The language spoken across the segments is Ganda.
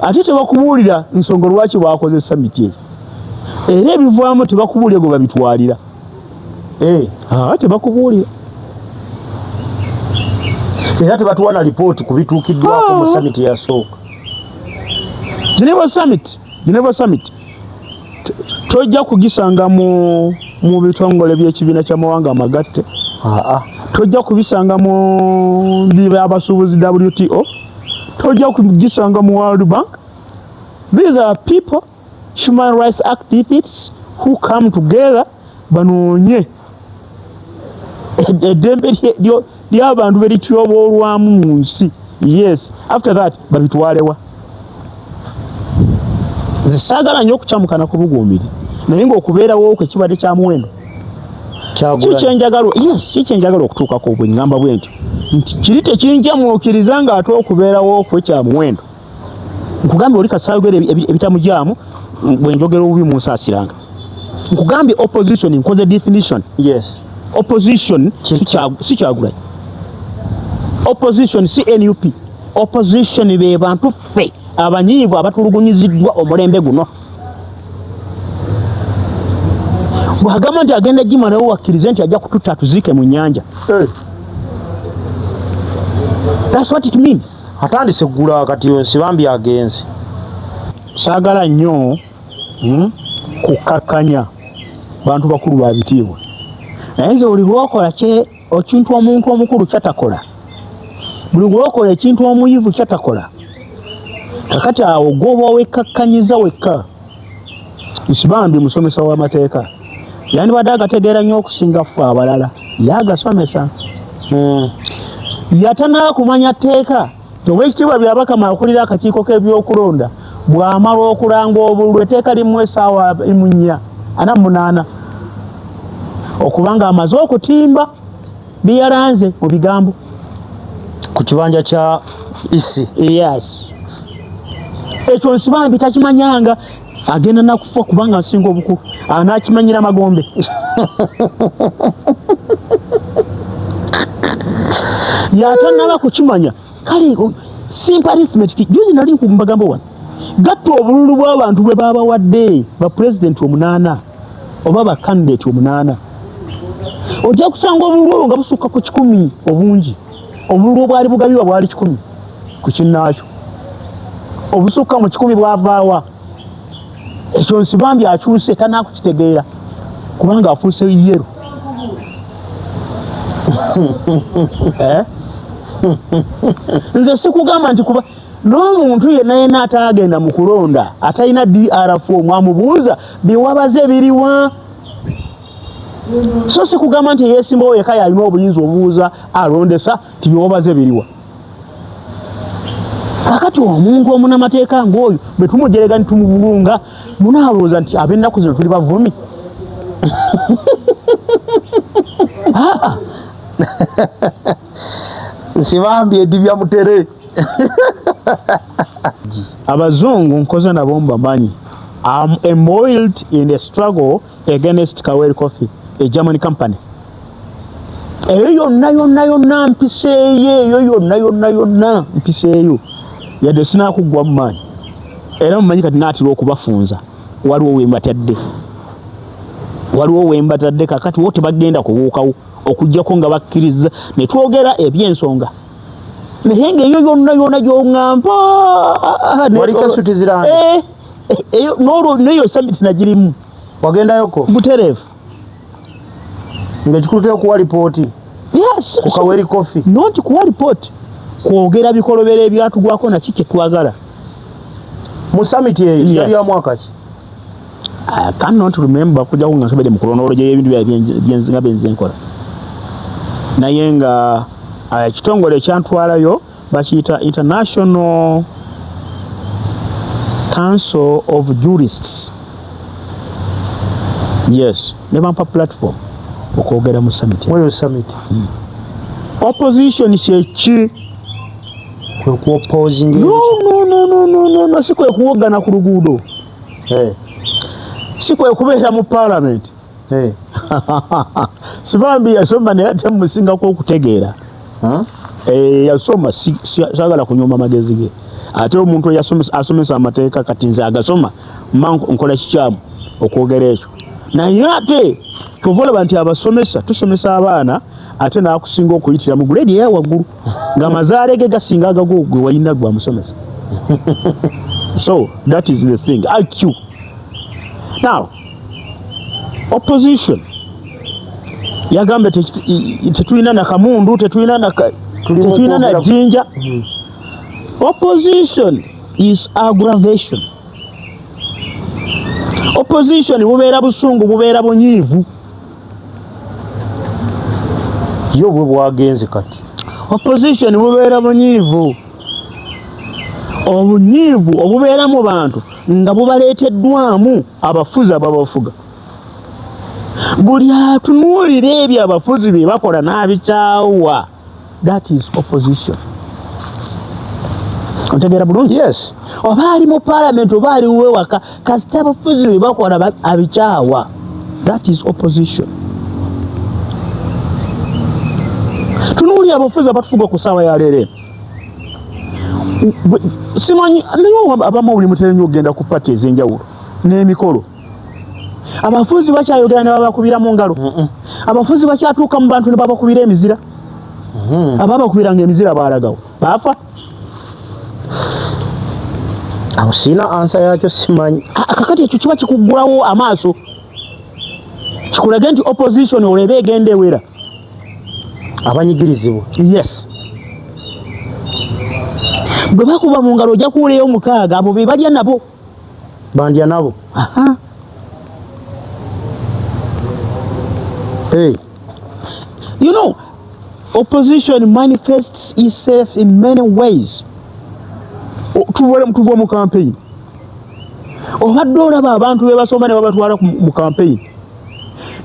ate tebakubuulira nsonga lwaki bakoze summit eyo era ebivaamu tebakubuulira gwe babitwalira tebakubuulira era tebatuwa na lipooti ku bituukiddwako mu summit eyasooka. Geneva Summit tojja kugisanga mu bitongole by'ekibiina ky'amawanga amagatte. Tojja kubisanga mu abasuubuzi WTO. Tojja kugisanga mu World Bank. These are people, human rights activists who come together banoonye eddembe ly'abantu berityoboolwamu mu nsi. Yes, after that babitwalewa. Nze saagala nnyo okukyamukana ku buguumiri naye ng'okubeerawo kwe kibadde kya muwendo kikyenjagala okutuukako bwe ngamba bwe nti kiri tekinjamuukiriza ng'ate okubeerawo kwe kya muwendo. Nkugambye oli kasaayogera ebitamujaamu bwe njogera obubi munsaasiranga. Nkugambye opposition nkoze definition. Opposition si Kyagulanyi. Opposition si NUP. Opposition be bantu ffe abanyiivu abatulugunyiziddwa omulembe guno. Bw'agamba nti agenda gimalawo wakkirize nti ajja kututta tuziike mu nnyanja. That's what it means. Atandise kugula kati Nsibambi agenze. Saagala nnyo kukakkanya bantu bakulu ba bitiibwa. Naye nze buli lw'okola ekintu omuntu omukulu kyatakola, buli lw'okola ekintu omuyivu kyatakola, kakati awo gw'oba wekkakkanyiza wekka. Nsibambi musomesa w'amateeka yandibadde agategeera nnyo okusinga ffe abalala, yagasomesa. Yatanaba kumanya tteeka Oweekitiibwa Byabakama akulira akakiiko k'ebyokulonda bw'amala okulanga obululu etteeka limu essaawa 48 okubanga amaze okutimba byeyalanze mu bigambo ku kibanja kya isi. Yes. Ekyo Nsibambi takimanyanga, agenda nakufa kubanga nsinga obukulu anakimanyira Magombe. Yatanaba kukimanya kale simple arithmetic. Juzi nali ku magambo wano gatta obululu bw'abantu bwe babawadde ba president 8 oba ba candidate 8 ojja kusanga obululu nga busukka ku 10 obungi. Obululu bwali bugabibwa bwali 10 ku kinnaakyo, obusukka mu 10 bwavaawa. Ekyo Nsibambi akyuse tanakukitegeera kubanga afuuse yero. Nze sikugamba nti kuba n'omuntu yenna atagenda mu kulonda atalina DR4 mwamubuuza biwabaze biriwa. So sikugamba nti yeesimbawo yekka yalina obuyinza obuuza alondesa tibiwabaze biriwa. Kakati omuntu omunamateeka ng'oyo bwe tumujerega nitumuvulunga munaalowooza nti ab'ennaku zino tuli bavumi. Nsibambi edibya mutere. Abazungu nkoze nabo mbamanyi. I'm embroiled in a struggle against Kaweli Coffee, a German company. Eyo yonna mpiseeyo, eyo yonna mpiseeyo. Yadde sinaakugwa mu maanyi. Era mumanyi kati naatira okubafunza. Waliwo wembatadde kakati wo tebagenda kubuukawo okuggyako nga bakkiriza ne twogera eby'ensonga. Naye ng'eyo yonna gy'oŋŋamba wali kasuti ziranga neyo summit nagirimu. Wagendayoko butereevu ng'ekikulu kuwa lipooti. Yes, ku Kaweli Coffee not kuwa lipooti, kwogera bikolobera ebyatugwako naki kye twagala mu summit eyo. Yali ya mwaka ki? I cannot remember kujja nga nkebedde mu chronology y'ebintu byenzinga benzenkola. Naye nga ekitongole ekyantwalayo bakiyita International Council of Jurists. Yes, ne bampa platform okwogera mu summit. Mweyo summit. Opposition kyeki? Kwe ku-opposing? No, si kwe kuwogana ku luguudo. Si kwe kubeera mu parliament. Nsibambi yasoma naye ate mumusingako okutegeera. Yasoma saagala kunyuma magezi ge. ate omuntu asomesa amateeka kati nze agasoma mangu nkola kikyamu okwogera ekyo naye ate kyova olaba nti abasomesa tusomesa abaana ate naakusinga okuyitira mu grade eya waggulu ng'amazaale ge gasinga agago gwe walina gwe amusomesa. So that is the thing. IQ. Now opposition yagambe tetulina na kamundu tetulina na jinja. Opposition is aggravation. Opposition bubeera busungu bubeera bunyiivu. Yo bwe bwagenze kati. Opposition bubeera bunyiivu. Obunyiivu obubeera mu bantu nga bubaleeteddwamu abafuzi ababafuga. Buli atunuulira ebyo abafuzi bye bakola n'abikyawa. That is opposition. Ontegeera bulungi? Yes. Oba ali mu parliament oba ali wewaka kasita abafuzi bye bakola abikyawa. That is opposition. Tunuulira abafuzi abatufuga ku ssaawa ya leero. Simanyi naye abamu buli mutera nnyo okugenda ku pati ez'enjawulo n'emikolo. Abafuzi bakyayogera ne babakubira mu ngalo. Abafuzi bakyatuuka mu bantu ne babakubira emizira. Ababakubiranga emizira baalagawo baafa. Awo sina ansa yakyo simanyi. Kakati ekyo kiba kikuggulawo amaaso. Kikulage nti opposition olebe egenda ewera. Abanyigirizibwa. Yes. Bwe bakuba mu ngalo ojja kuwuleyo omukaaga abo be balya nabo. Bandya nabo. Aha. Hey. You know, opposition manifests itself in many ways. Tuva mu campaign. Obadde olaba abantu be basoma ne babatwala mu campaign.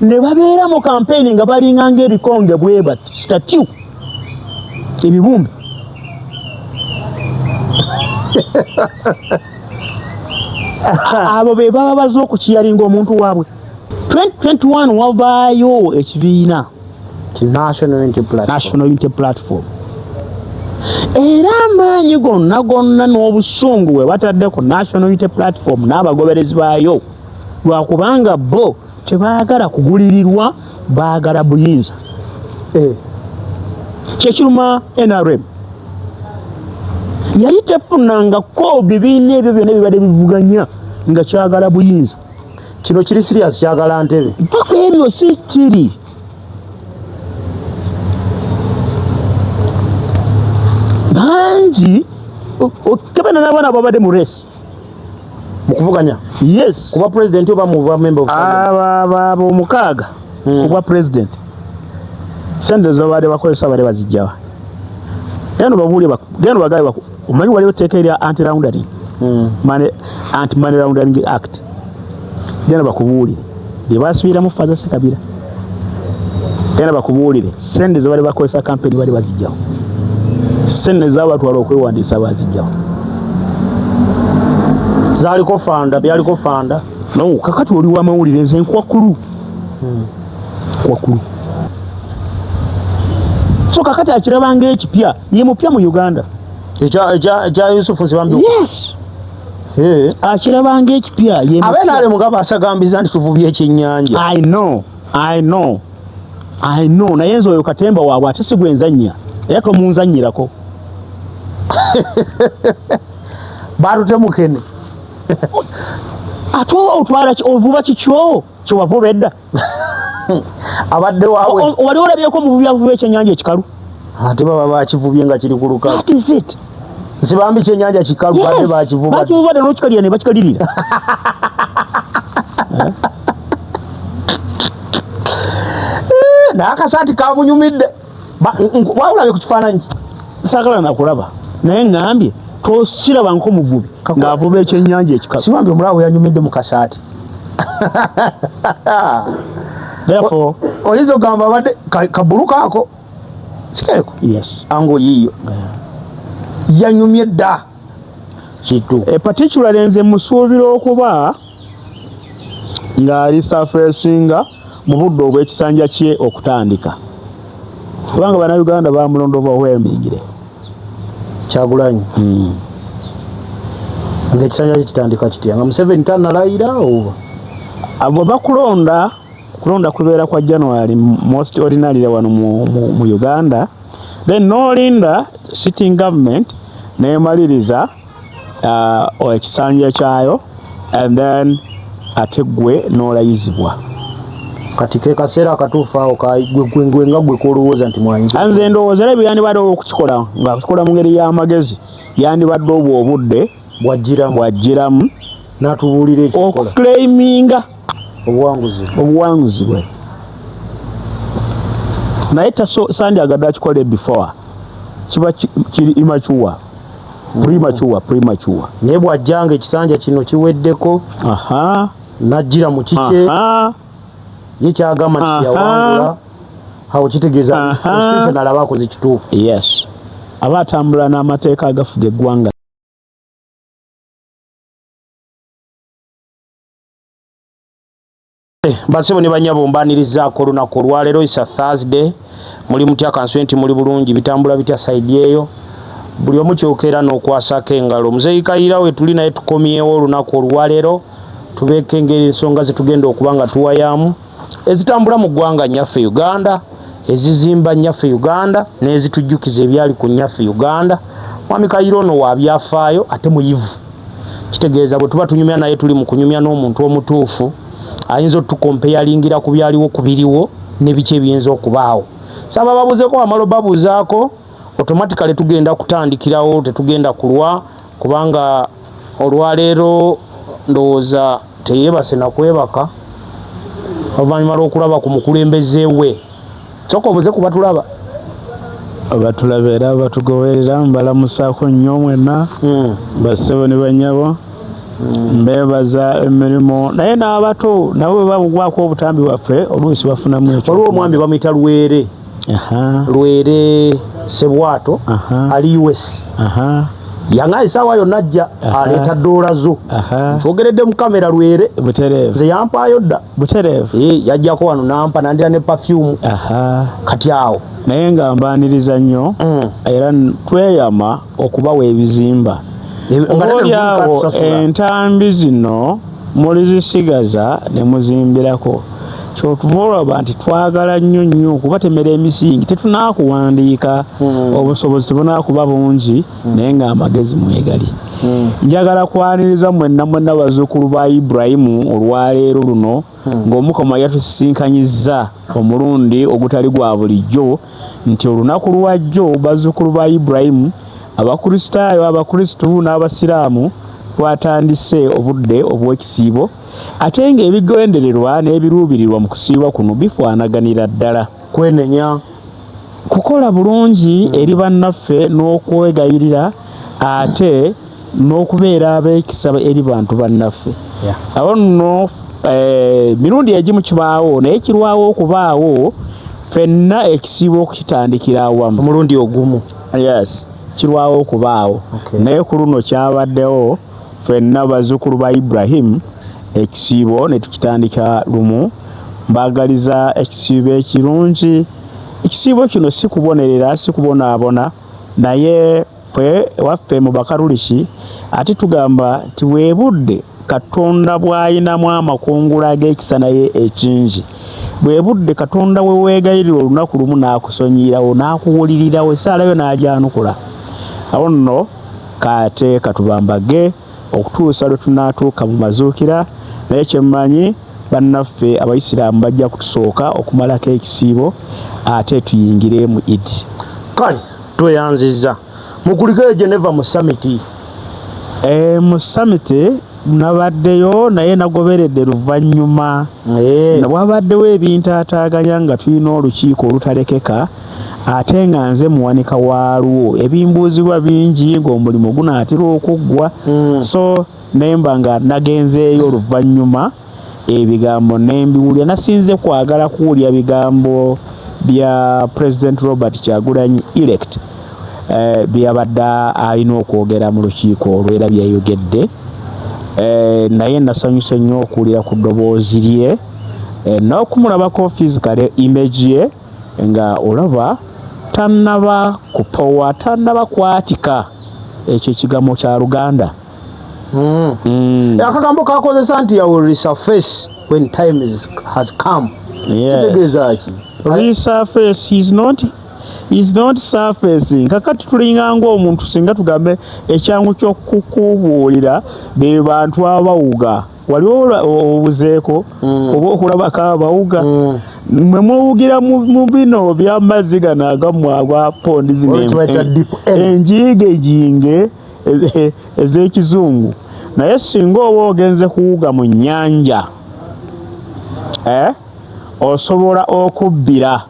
Ne babeera mu campaign nga balinga ng'ebikonge bwe bati statue. Ebibumbe. Abo be baba baza okukiyalinga omuntu waabwe. 2021 wavaayo ekibiina National Unity Platform. Era amaanyi gonna n'obusungu we batadde ku National Unity Platform n'abagoberezi baayo lwakubanga bo tebaagala kugulirirwa baagala buyinza. Kyekiruma NRM yali tefunangako bibiina ebyo byonna bibadde bivuganya nga kyagala buyinza. Kino kiri serious kyagala ntebe. Mpaka ebyo si kiri. Bangi okebana n'abaana babadde mu race mu kuvuganya. Yes. Kuba president oba mu member of abo mukaaga kuba president. Sente z'abadde bakozesa bale bazijjawa. Gano babuulire gano bagaye omanyi waliwo etteeka erya anti-laundering. Anti-money laundering act. Gano bakubuulire bye baasuubiramu Faaza Ssekabira. Gano bakubuulire sente z'abadde bakozesa kampeni bali bazijjawo. Sente z'abatwala okwewandiisa bazijjawo. Zaaliko fanda byaliko fanda. No, kakati oli w'amawulire nze nkwakulu. Kwakulu. So kakati akirabanga ekipya ye mupya mu Uganda. Eja Yusufu Nsibambi. Yes. Akirabanga ekipya ye mupya. Abenaale Mugabe asagambiza nti tuvubye ekyennyanja. I know. Naye nze oyo Katemba waabwe ate si gwenzannya. Era tomunzannyirako. Baalutemukene. Ate otwala ovuba kikyo kyewavuba edda. Abadde waawe. Wali olabyeko omuvubi avuba ekyennyanja ekikalu? Ate baba bakivubye nga kiri ku lukalu. That is it. Nsibambi ekyennyanja kikalu badde bakivuba. Bakivuba dde n'okikalira ne bakikalirira. N'akasaati kabunyumidde. Wawulabye ku kifaananyi? Saagala nakulaba naye ngambye tosiraba nk'omuvubi ng'avuba ekyennyanja ekikalu. Sibambi omulaawe yanyumidde mu kasaati. Therefore oyinza ogamba abadde kabuluka ako sikeeko. Yes. Ango yiyo yanyumye dda kitu particularly nze musuubira okuba ng'ali surfacinga mu budde obw'ekisanja kye okutandika kubanga bannayuganda bamulonda overwhelmingly. Kyagulanyi. ng'ekisanja kitandika kitya nga Museveni tannalayira oba abo bakulonda kubeera kwa January most ordinary wano mu Uganda, then nolinda sitting government nemaliriza ekisanja kyayo and then ate gwe nolayizibwa. Kati ke kaseera akatuufu awo gwe nga gwe kolowooza nti mwayinza nze ndowooza era byandibadde okukikola nga kikola mu ngeri y'amagezi yandibadde obwo obudde bwajjiramu n'atubuulira ekikola okuclaiminga obuwanguzi bwe naye sandyagadde akikole before kiba kiri premature naye bw'ajjanga ekisanja kino kiweddeko n'ajjira mu kike ye kyagamba nti yawangula awo kitegeeza constitution alaba akoze kituufu. Yes, aba atambula n'amateeka agafuga eggwanga. Basebo ne banyabo mbanirizaako olunaku olwaleero isa Thursday muli mutya kanswenti muli bulungi bitambula bitya side eyo buli omu kyokera n'okwasako engalo Muzeeyi Kayiira we tuli naye tukomyewo olunaku olwaleero tubeeke engeri ensonga zetugenda okuba nga tuwayamu ezitambula mu ggwanga nnyaffe Uganda ezizimba nnyaffe Uganda n'ezitujjukiza ebyali ku nnyaffe Uganda. Mwami Kayiira ono wa byafaayo ate muyivu kitegeeza bwe tuba tunyumya naye tuli mu kunyumya n'omuntu omutuufu ayinza otukompeyalingira ku byaliwo ku biriwo ne biki ebiyinza okubaawo. Saba babuzeeko amalo babuzaako automatically tugenda kutandikirawo tetugenda kulwa kubanga olwaleero ndowooza teyeebase na kwebaka oluvannyuma lw'okulaba ku mukulembeze we sooka obuze ku batulaba batulaba era batugoberera mbalamusaako nnyo mwenna bassebo ne banyabo mbebaza emirimu naye n'abato nabo bwe babugwako obutambi bwaffe oluusi bafunamu ekyo. Waliwo omwami bamuyita Lwere Sebwato ali US yanga esaawa yonna ajja aleeta ddoola zo kyogeredde mu kamera Lwere nze yampaayo dda yajjako wano nampa nandira ne perfume kati awo naye nga mbaaniriza nnyo era tweyama okubawa ebizimba olyawo entambi zino mulizisigaza ne muzimbirako kyotuvulaba nti twagala nnyo kubatemera emisingi tetunaakuwandiika obusobozi tebunakuba bungi naye nga amagezi mwegali. Njagala kwaniriza mwenna bazzukulu ba Ibrahimu olwaleero luno ng'omukama yatusisinkanyizza omulundi ogutali gwa bulijjo nti olunaku lwajjo bazzukulu ba Ibrahimu abakristaayo abakristu n'abasiraamu twatandise obudde obw'ekisiibo ate ng'ebigendererwa n'ebiruubirirwa mu kusiibwa kuno bifaanaganira ddala kwenenya kukola bulungi eri bannaffe n'okwegayirira ate n'okubeera abeekisa eri bantu bannaffe. Awo nno mirundi egimu kibaawo naye kirwawo okubaawo ffenna ekisiibo okukitandikira awamu omulundi ogumu. Yes, kirwawo okubaawo naye ku luno kyabaddewo ffenna bazzukulu ba Ibrahimu ekisiibo ne tukitandika lumu. Mbagaliza ekisiibo ekirungi. Ekisiibo kino si kubonerera si kubonaabona naye ffe waffe mu Bakaluliki ate tugamba nti bwebudde Katonda bw'ayinamu amakungula ag'ekisa naye ekingi bwebudde Katonda we weegayirira olunaku lumu n'akusonyiirawo n'akuwulirirawo essaala yo n'agyanukula. Awo nno kate katubambage okutuusa lwe tunaatuuka mu mazuukira naye kyemmanyi bannaffe Abayisiraamu bajja kutusooka okumalako ekisiibo ate tuyingire mu Eid. Kale tweyanzizza mukuliko Geneva mu summit. Mu summit nabaddeyo naye nagoberedde luvannyuma nabwabaddewo ebintaataaganya nga tulina olukiiko olutalekeka ate nga nze muwanika waalwo ebimbuuzibwa bingi ng'omulimu gunaatera okuggwa so nemba nga nagenzeeyo oluvannyuma ebigambo nembiwulya nasinze kwagala kuwulya bigambo bya President Robert Kyagulanyi elect byabadde alina okwogera mu lukiiko olwera byayogedde naye nasanyuse nnyo okuwulira ku ddoboozi lye n'okumulabako physical image ye nga olaba tannaba kupowa tannaba kwatika ekyo ekigambo kya Luganda akagambo kakozesa nti ya will resurface when time has come. Kitegeeza ki? Resurface is not surfacing. Kakati tulinga ng'omuntu singa tugambe ekyangu ky'okukubuulira be bantu abawuga. Wali obuzeeko oba okulabako abawuga mwe muwugira mu bino by'amazzi gano agamu agwa pondi zino enjigejinge ez'ekizungu. Naye singa oba ogenze kuwuga mu nnyanja osobola okubbira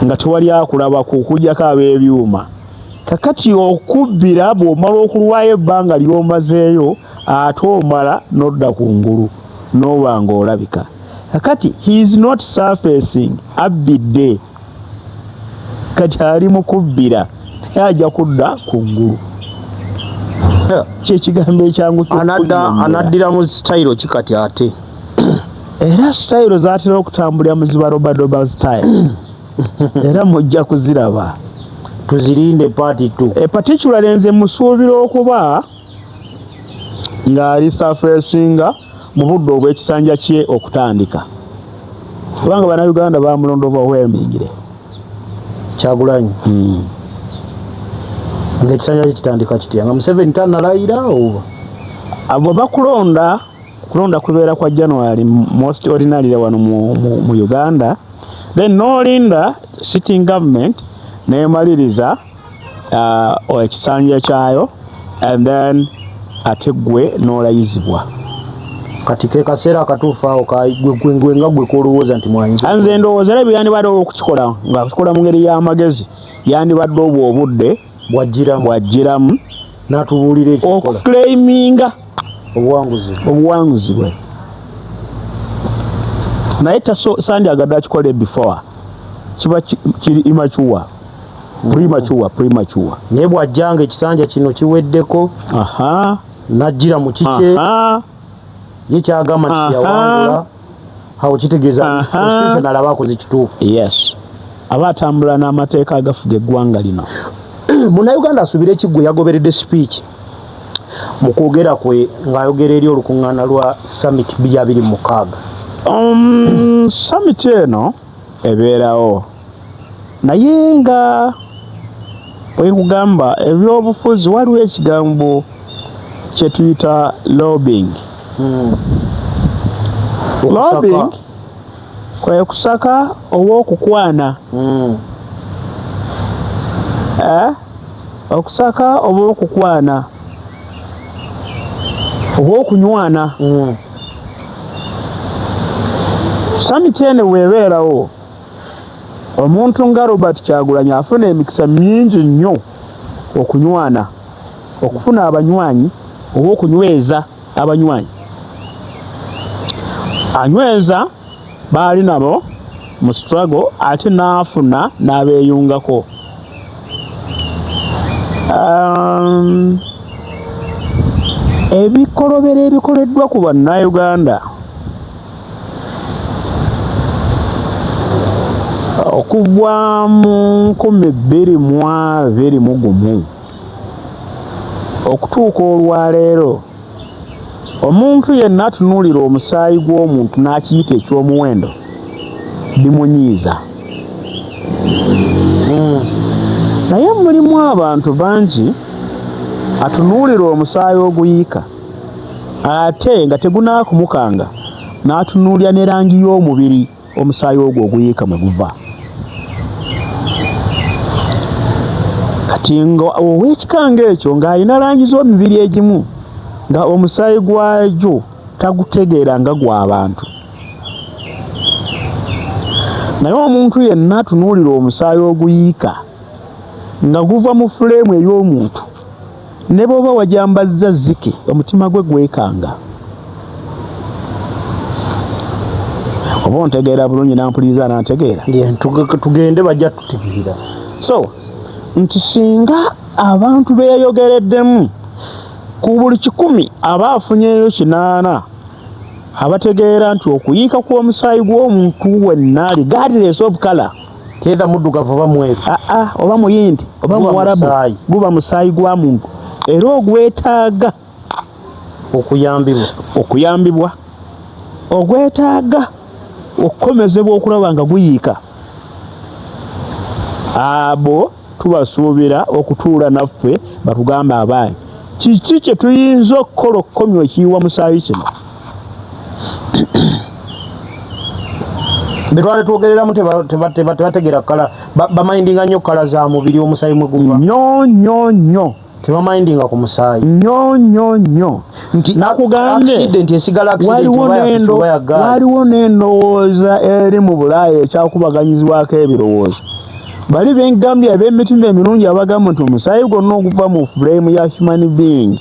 nga tewali akulaba kukujjako ab'ebyuma. Kakati okubbira bw'omala okulwayo ebbanga ly'omazeeyo ate omala n'odda ku ngulu n'oba ng'olabika. Kakati he is not surfacing, abbidde. Kati ali mu kubbira naye ajja kudda ku ngulu. Kyekigambo ekyangu anaddira mu sitayiro ki kati ate? Era sitayiro zaatera okutambulira mu zibarobadoba sitayiro. Era mujja kuziraba. Tuzirinde party 2. Particularly nze musuubira okuba ng'ali surfacinga mu budde obw'ekisanja kye okutandika. Kubanga bannayuganda bamulonda overwhelmingly. Kyagulanyi. Ng'ekisanja kye kitandika kitya? Nga Museveni tannalayira oba? Abo bakulonda kubeera kwa January most ordinarily wano mu Uganda. Then n'olinda sitting government neemaliriza ekisanja kyayo and then ate gwe n'olayizibwa. Kati ke kaseera akatuufu awo gwe nga gwe kolowooza nti mwayinza? Nze ndowooza era byandibadde okukikola nga kikola mu ngeri y'amagezi yandibadde obwo obudde bwajjiramu n'atubuulira ekikola okuclaiminga obuwanguzi bwe. Naye sandyagadde akikole before kiba kiri immature premature. Naye bw'ajjanga ekisanja kino kiweddeko n'ajjira mu kike ye kyagamba nti yawangula awo kitegeeza Constitution alaba akoze kituufu. Yes, aba atambula n'amateeka agafuga eggwanga lino. Munnayuganda asubire ekiggwe yagoberedde speech mu kwogera kwe ng'ayogera eri olukuŋŋaana lwa summit 2026. Summit eno ebeerawo naye nga bwekugamba ebyobufuzi waliwo ekigambo kye tuyita lobbying. Lobbying kwe kusaka oba okukwana. Okusaka oba okukwana oba okunywana. Summit eno weebeerawo omuntu nga Robert Kyagulanyi afuna emikisa mingi nnyo okunywana, okufuna abanywanyi oba okunyweza abanywanyi. Anyweza baali nabo mu struggle ate n'afuna n'abeeyungako. Ebikolobero ebikoleddwa ku bannayuganda okuva mu 2021 okutuuka olwaleero omuntu yenna atunuulira omusaayi gw'omuntu n'akiyita ekyomuwendo bimunyiiza. Naye mulimu abantu bangi atunuulira omusaayi oguyiika ate nga tegunaakumukanga n'atunuulira ne langi y'omubiri omusaayi ogwo oguyiika mwe guva. Kati nga ow'ekikanga ekyo ng'alina langi z'omubiri egimu nga omusaayi gwagyo tagutegeera nga gw'abantu. Naye omuntu yenna atunuulira omusaayi oguyiika nga guva mu fuleemu ey'omuntu ne bw'oba wajambazza zike omutima gwe gwekanga. Oba ontegeera bulungi nampuliriza n'antegeera? Tugende bajja tutegeera. So nti singa abantu beeyogereddemu ku buli 100 aba afunyeeyo 80 abategeera nti okuyiika kw'omusaayi gw'omuntu wenna regardless of color, teeza muddugavu oba mweru oba muyindi oba muwarabu, guba musaayi gwa muntu era ogwetaaga okuyambibwa ogwetaaga okukomezebwa okulaba nga guyiika. Abo tubasuubira okutuula naffe batugamba abaanyi kiki kye tuyinza okukola okukomya ekiyiwa musaayi kino. Betwale twogereramu tebategeera kala bamayindinga nnyo kala za mubiri omusaayi mwe guva nnyo tebamayindinga ku musaayi nnyo nti nakugambye accident esigala waliwo n'endowooza eri mu Bulaaya ekyakubaganyizibwako ebirowoozo. Bali bengambye ab'emitima emirungi abagamba nti omusaayi gwonna oguva mu frame ya human being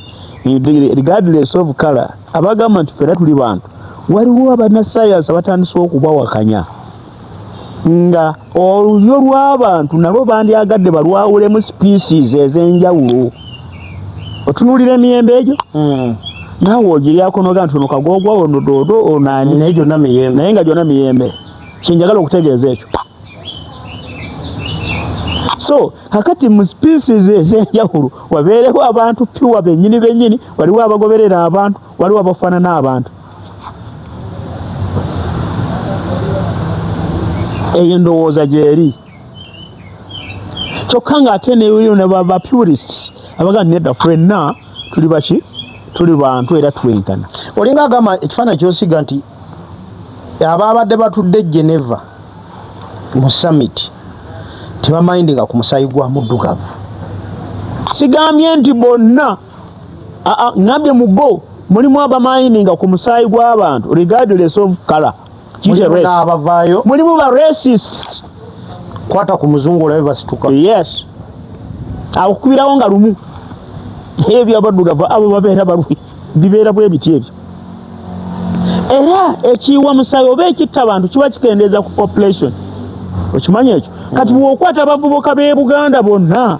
regardless of color abagamba nti fera tuli bantu. Waliwo abannasayansi abatandise okubawakanya nga olulyo lw'abantu nalwo bandyagadde balwawulemu species ez'enjawulo. Otunuulira emiyembe egyo naawe ogiryako noga nti ono kagoogwa ono doodo onaani naye nga gyonna miyembe. Kyenjagala okutegeeza ekyo. So hakati mu species ez'enjawulo wabeerewo abantu piwa bennyini waliwo abagoberera abantu waliwo abafaanana abantu. Eyo ndowooza gyeri kyokka ng'ate neyo ne baba purists abaga nedda ffenna tuli baki tuli bantu era twenkana. Olinga agamba ekifaananyi kyosiga nti ababadde batudde Geneva mu summit tebamayindinga ku musaayi gwa muddugavu. Sigambye nti bonna ngambye mu bo mulimu abamayindinga ku musaayi gw'abantu regardless of color. Mulimu ba racists. Kwata ku muzungu olabe basituka. Yes. Akukubirawo nga lumu. Ebyo abaddugavu abo babeera balwi bibeera bwe biti ebyo. Era ekiwa musaayi oba ekitta abantu kiba kikendeeza ku population. Okimanyi ekyo? Kati bw'okwata abavubuka b'e Buganda bonna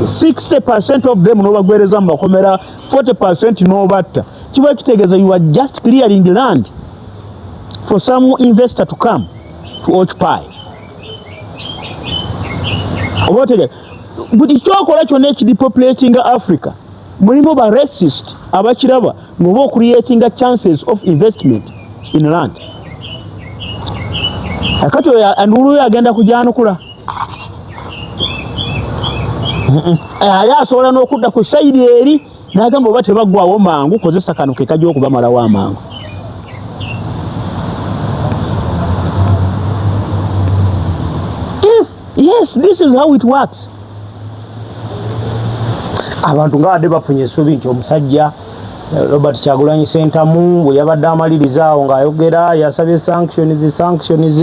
60% of them n'obagwereza mu bakomera 40% n'obatta kiba kitegeeza you are just clearing land for some investor to come to occupy. Obotegera buli kyokola kyonna ekidepopulatinga Africa mulimu ba racist abakiraba ng'oba creating chances of investment in land. Akati andulu agenda kujanukula ali asobola n'okudda ku sayidi eri n'agamba oba tebaggwawo mangu kozesa kano ke kajja okubamalawo amangu. Yes, this is how it works. Abantu ngabadde bafunye essuubi nti omusajja Robert Kyagulanyi Ssentamu bwe yabadde amaliriza awo ng'ayogera yasabye sanctions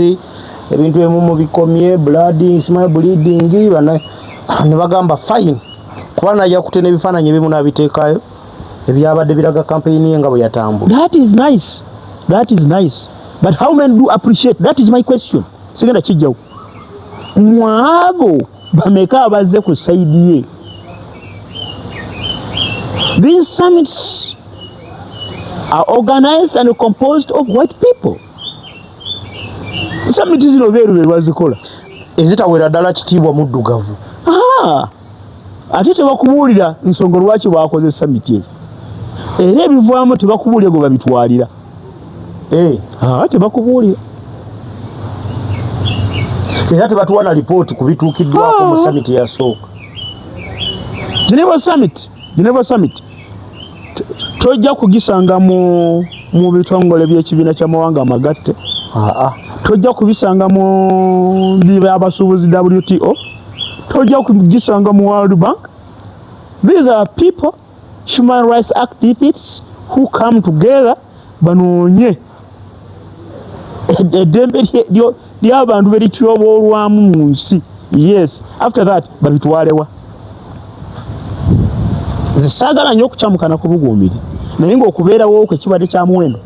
ebintu ebimu mu bikomye small bleeding ne bagamba fine kuba najja kutena ebifaananyi ebimu n'abiteekayo ebyabadde biraga campaign ye nga bwe yatambula. That is nice but how many do appreciate? That is my question. Sigenda kijjawo mwabo bameka abazze ku sayidi ye. These summits are organized and composed of white people. Summit zino beeru bazikola ezitawera ddala kitiibwa muddugavu. Ate tebakubuulira nsonga lwaki bakoze summit eyo era ebivaamu tebakubuulira gwe babitwalira. Tebakubuulira era tebatuwa na lipooti ku bituukiddwako mu summit eyasooka. Geneva Summit tojja kugisanga mu bitongole by'ekibiina ky'amawanga amagatte. Tojja kubisanga mu abasuubuzi WTO. Tojja kugisanga mu World Bank. These are people, human rights activists who come together banoonye eddembe ly'abantu berityoboolwamu mu nsi. Yes, after that babitwalewa. Nze saagala nnyo okukyamukana ku buguumiri naye ng'okubeerawo kwe kibadde kya muwendo.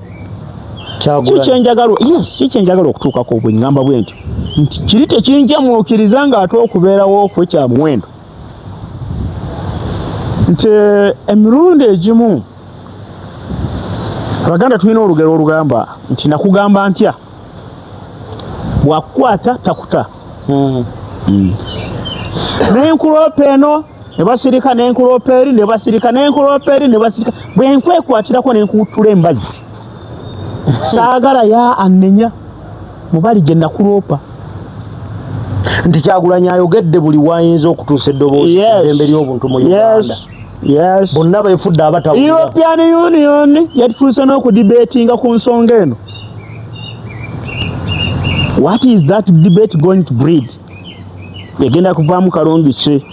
Kikyenjagala okutuukako bwe ngamba bwe nti kiri tekinjamuukiriza ng'ate okubeerawo kwe kya muwendo. Nti emirundi egimu Abaganda tulina olugero olugamba nti nakugamba ntya bwakukwata takuta. Naye nkuloopa eno ne basirika n'enkuloperi ne basirika n'enkuloperi ne basirika bwe nkwekwatirako ne nkutula embazzi saagala ya annenya mubali gye nakuloopa nti Kyagulanyi ayogedde buli wayinza okutuusa eddoboozi eddembe ly'obuntu mu Uganda. Bonna beefudde abatawulira. European Union yatutuuse n'okudibeetinga ku nsonga eno. What is that debate going to breed? Egenda kuvaamu kalungi ki?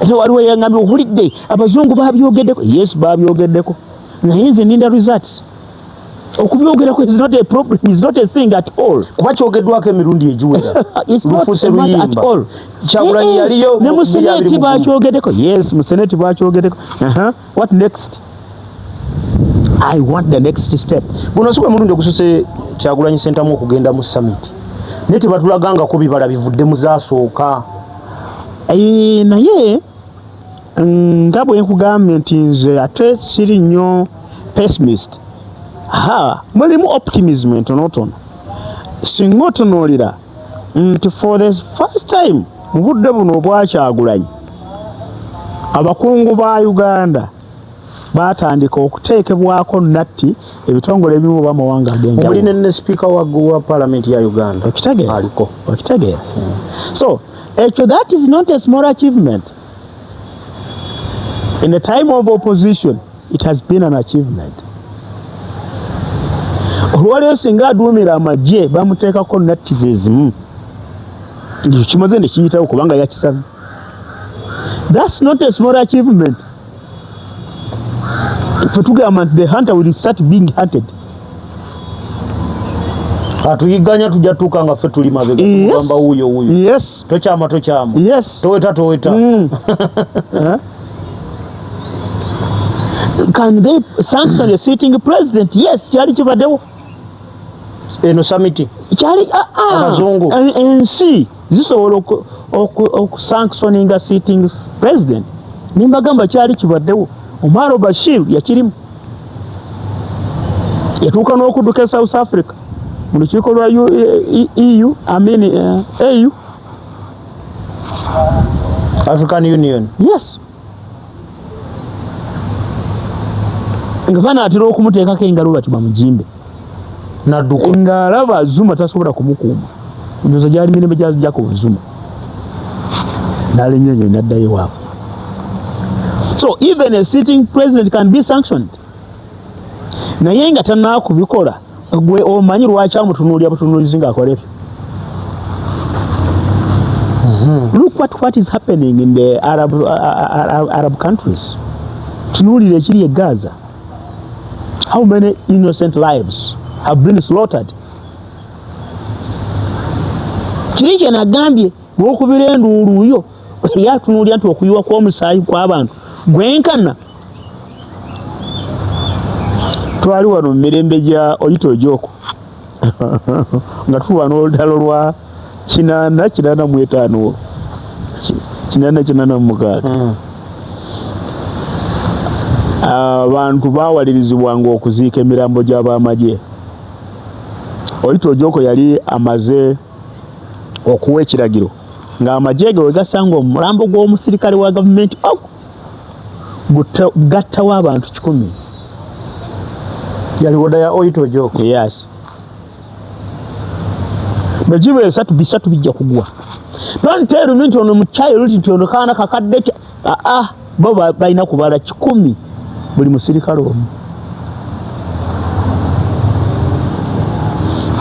Era waliwo yangambye ohulidde abazungu babyogeddeko. Yes, babyogeddeko. Naye nze ninda results. Okubyogerako is not a problem, is not a thing at all. Kuba kyogeddwako emirundi egiwera. It's not a matter at all. Kyagulanyi yaliyo ne mu Senate bakyogeddeko. Yes, mu Senate bakyogeddeko. What next? I want the next step. Buno si gwe mulundi ogusose Kyagulanyi Ssentamu okugenda mu summit. Naye tebatulagangako bibala bivudde mu zaasooka. Naye nga bwe nkugambye nti nze ate siri nnyo pessimist. Mulimu optimism entonotono. Singa otunuulira nti for the first time mu budde buno obwa Kyagulanyi abakungu ba Uganda batandika okuteekebwako natti ebitongole ebimu oba amawanga ag'enjawulo. Omuli ne speaker wa parliament ya Uganda aliko. Okitegeera. So that is not a small achievement. In the time of opposition, it has been an achievement. Olwaleero singa aduumira amagye bamuteekako natti ze zimu kimaze ne kiyitawo kubanga yakisabye. That's not a small achievement. Fe tugamba nti the hunter will start being hunted. Atuyiganya tujja tuuka nga ffe tuli mabega tugamba wuuyo. Yes. Tokyama. Yes. Toweta. Can they sanction a sitting president? Yes, kyali kibaddewo. Eno summit. Kyali abazungu. Ensi zisobola okusanctioninga sitting president. Nimbagamba kyali kibaddewo. Omar Bashir yakirimu. Yatuuka n'okudduka South Africa mu lukiiko lwa EU, AU. African Union. Yes. Nga banaatera okumuteekako engalo bati bamujimbe. Nadduka. Ng'alaba Zuma tasobola kumukuuma. Ndowooza gyali mirembe Jacob Zuma. N'alennyonyo n'addayo waabwe. So even a sitting president can be sanctioned. Naye nga tannakubikola gwe omanyi lwaki amutunuulira butunuulizi ng'akola ebyo. Look what is happening in the Arab countries. Tunuulira ekiri e Gaza. How many innocent lives have been slaughtered? Kiri kye nagambye bw'okubira enduuluyo yatunuulira nti okuyiwa kw'omusaayi kw'abantu gwenkana. Twali wano mu mirembe gya Oyito Ojoko nga tuwa n'oludalo lwa 885 886. Abantu baawalirizibwanga okuziika emirambo gy'abamagye. Oyito Ojoko yali amaze okuwa ekiragiro ng'amagye ge we gasanga omulambo gw'omusirikale wa gavumenti gattawo abantu 100. Yali woda ya Oyito Ojoko. Yes. Bejibe bisatu bijja kugwa. Don't tell me nti ono mukyalo nti ono kaana kakadde bo balina kubala 10 buli musirikale omu.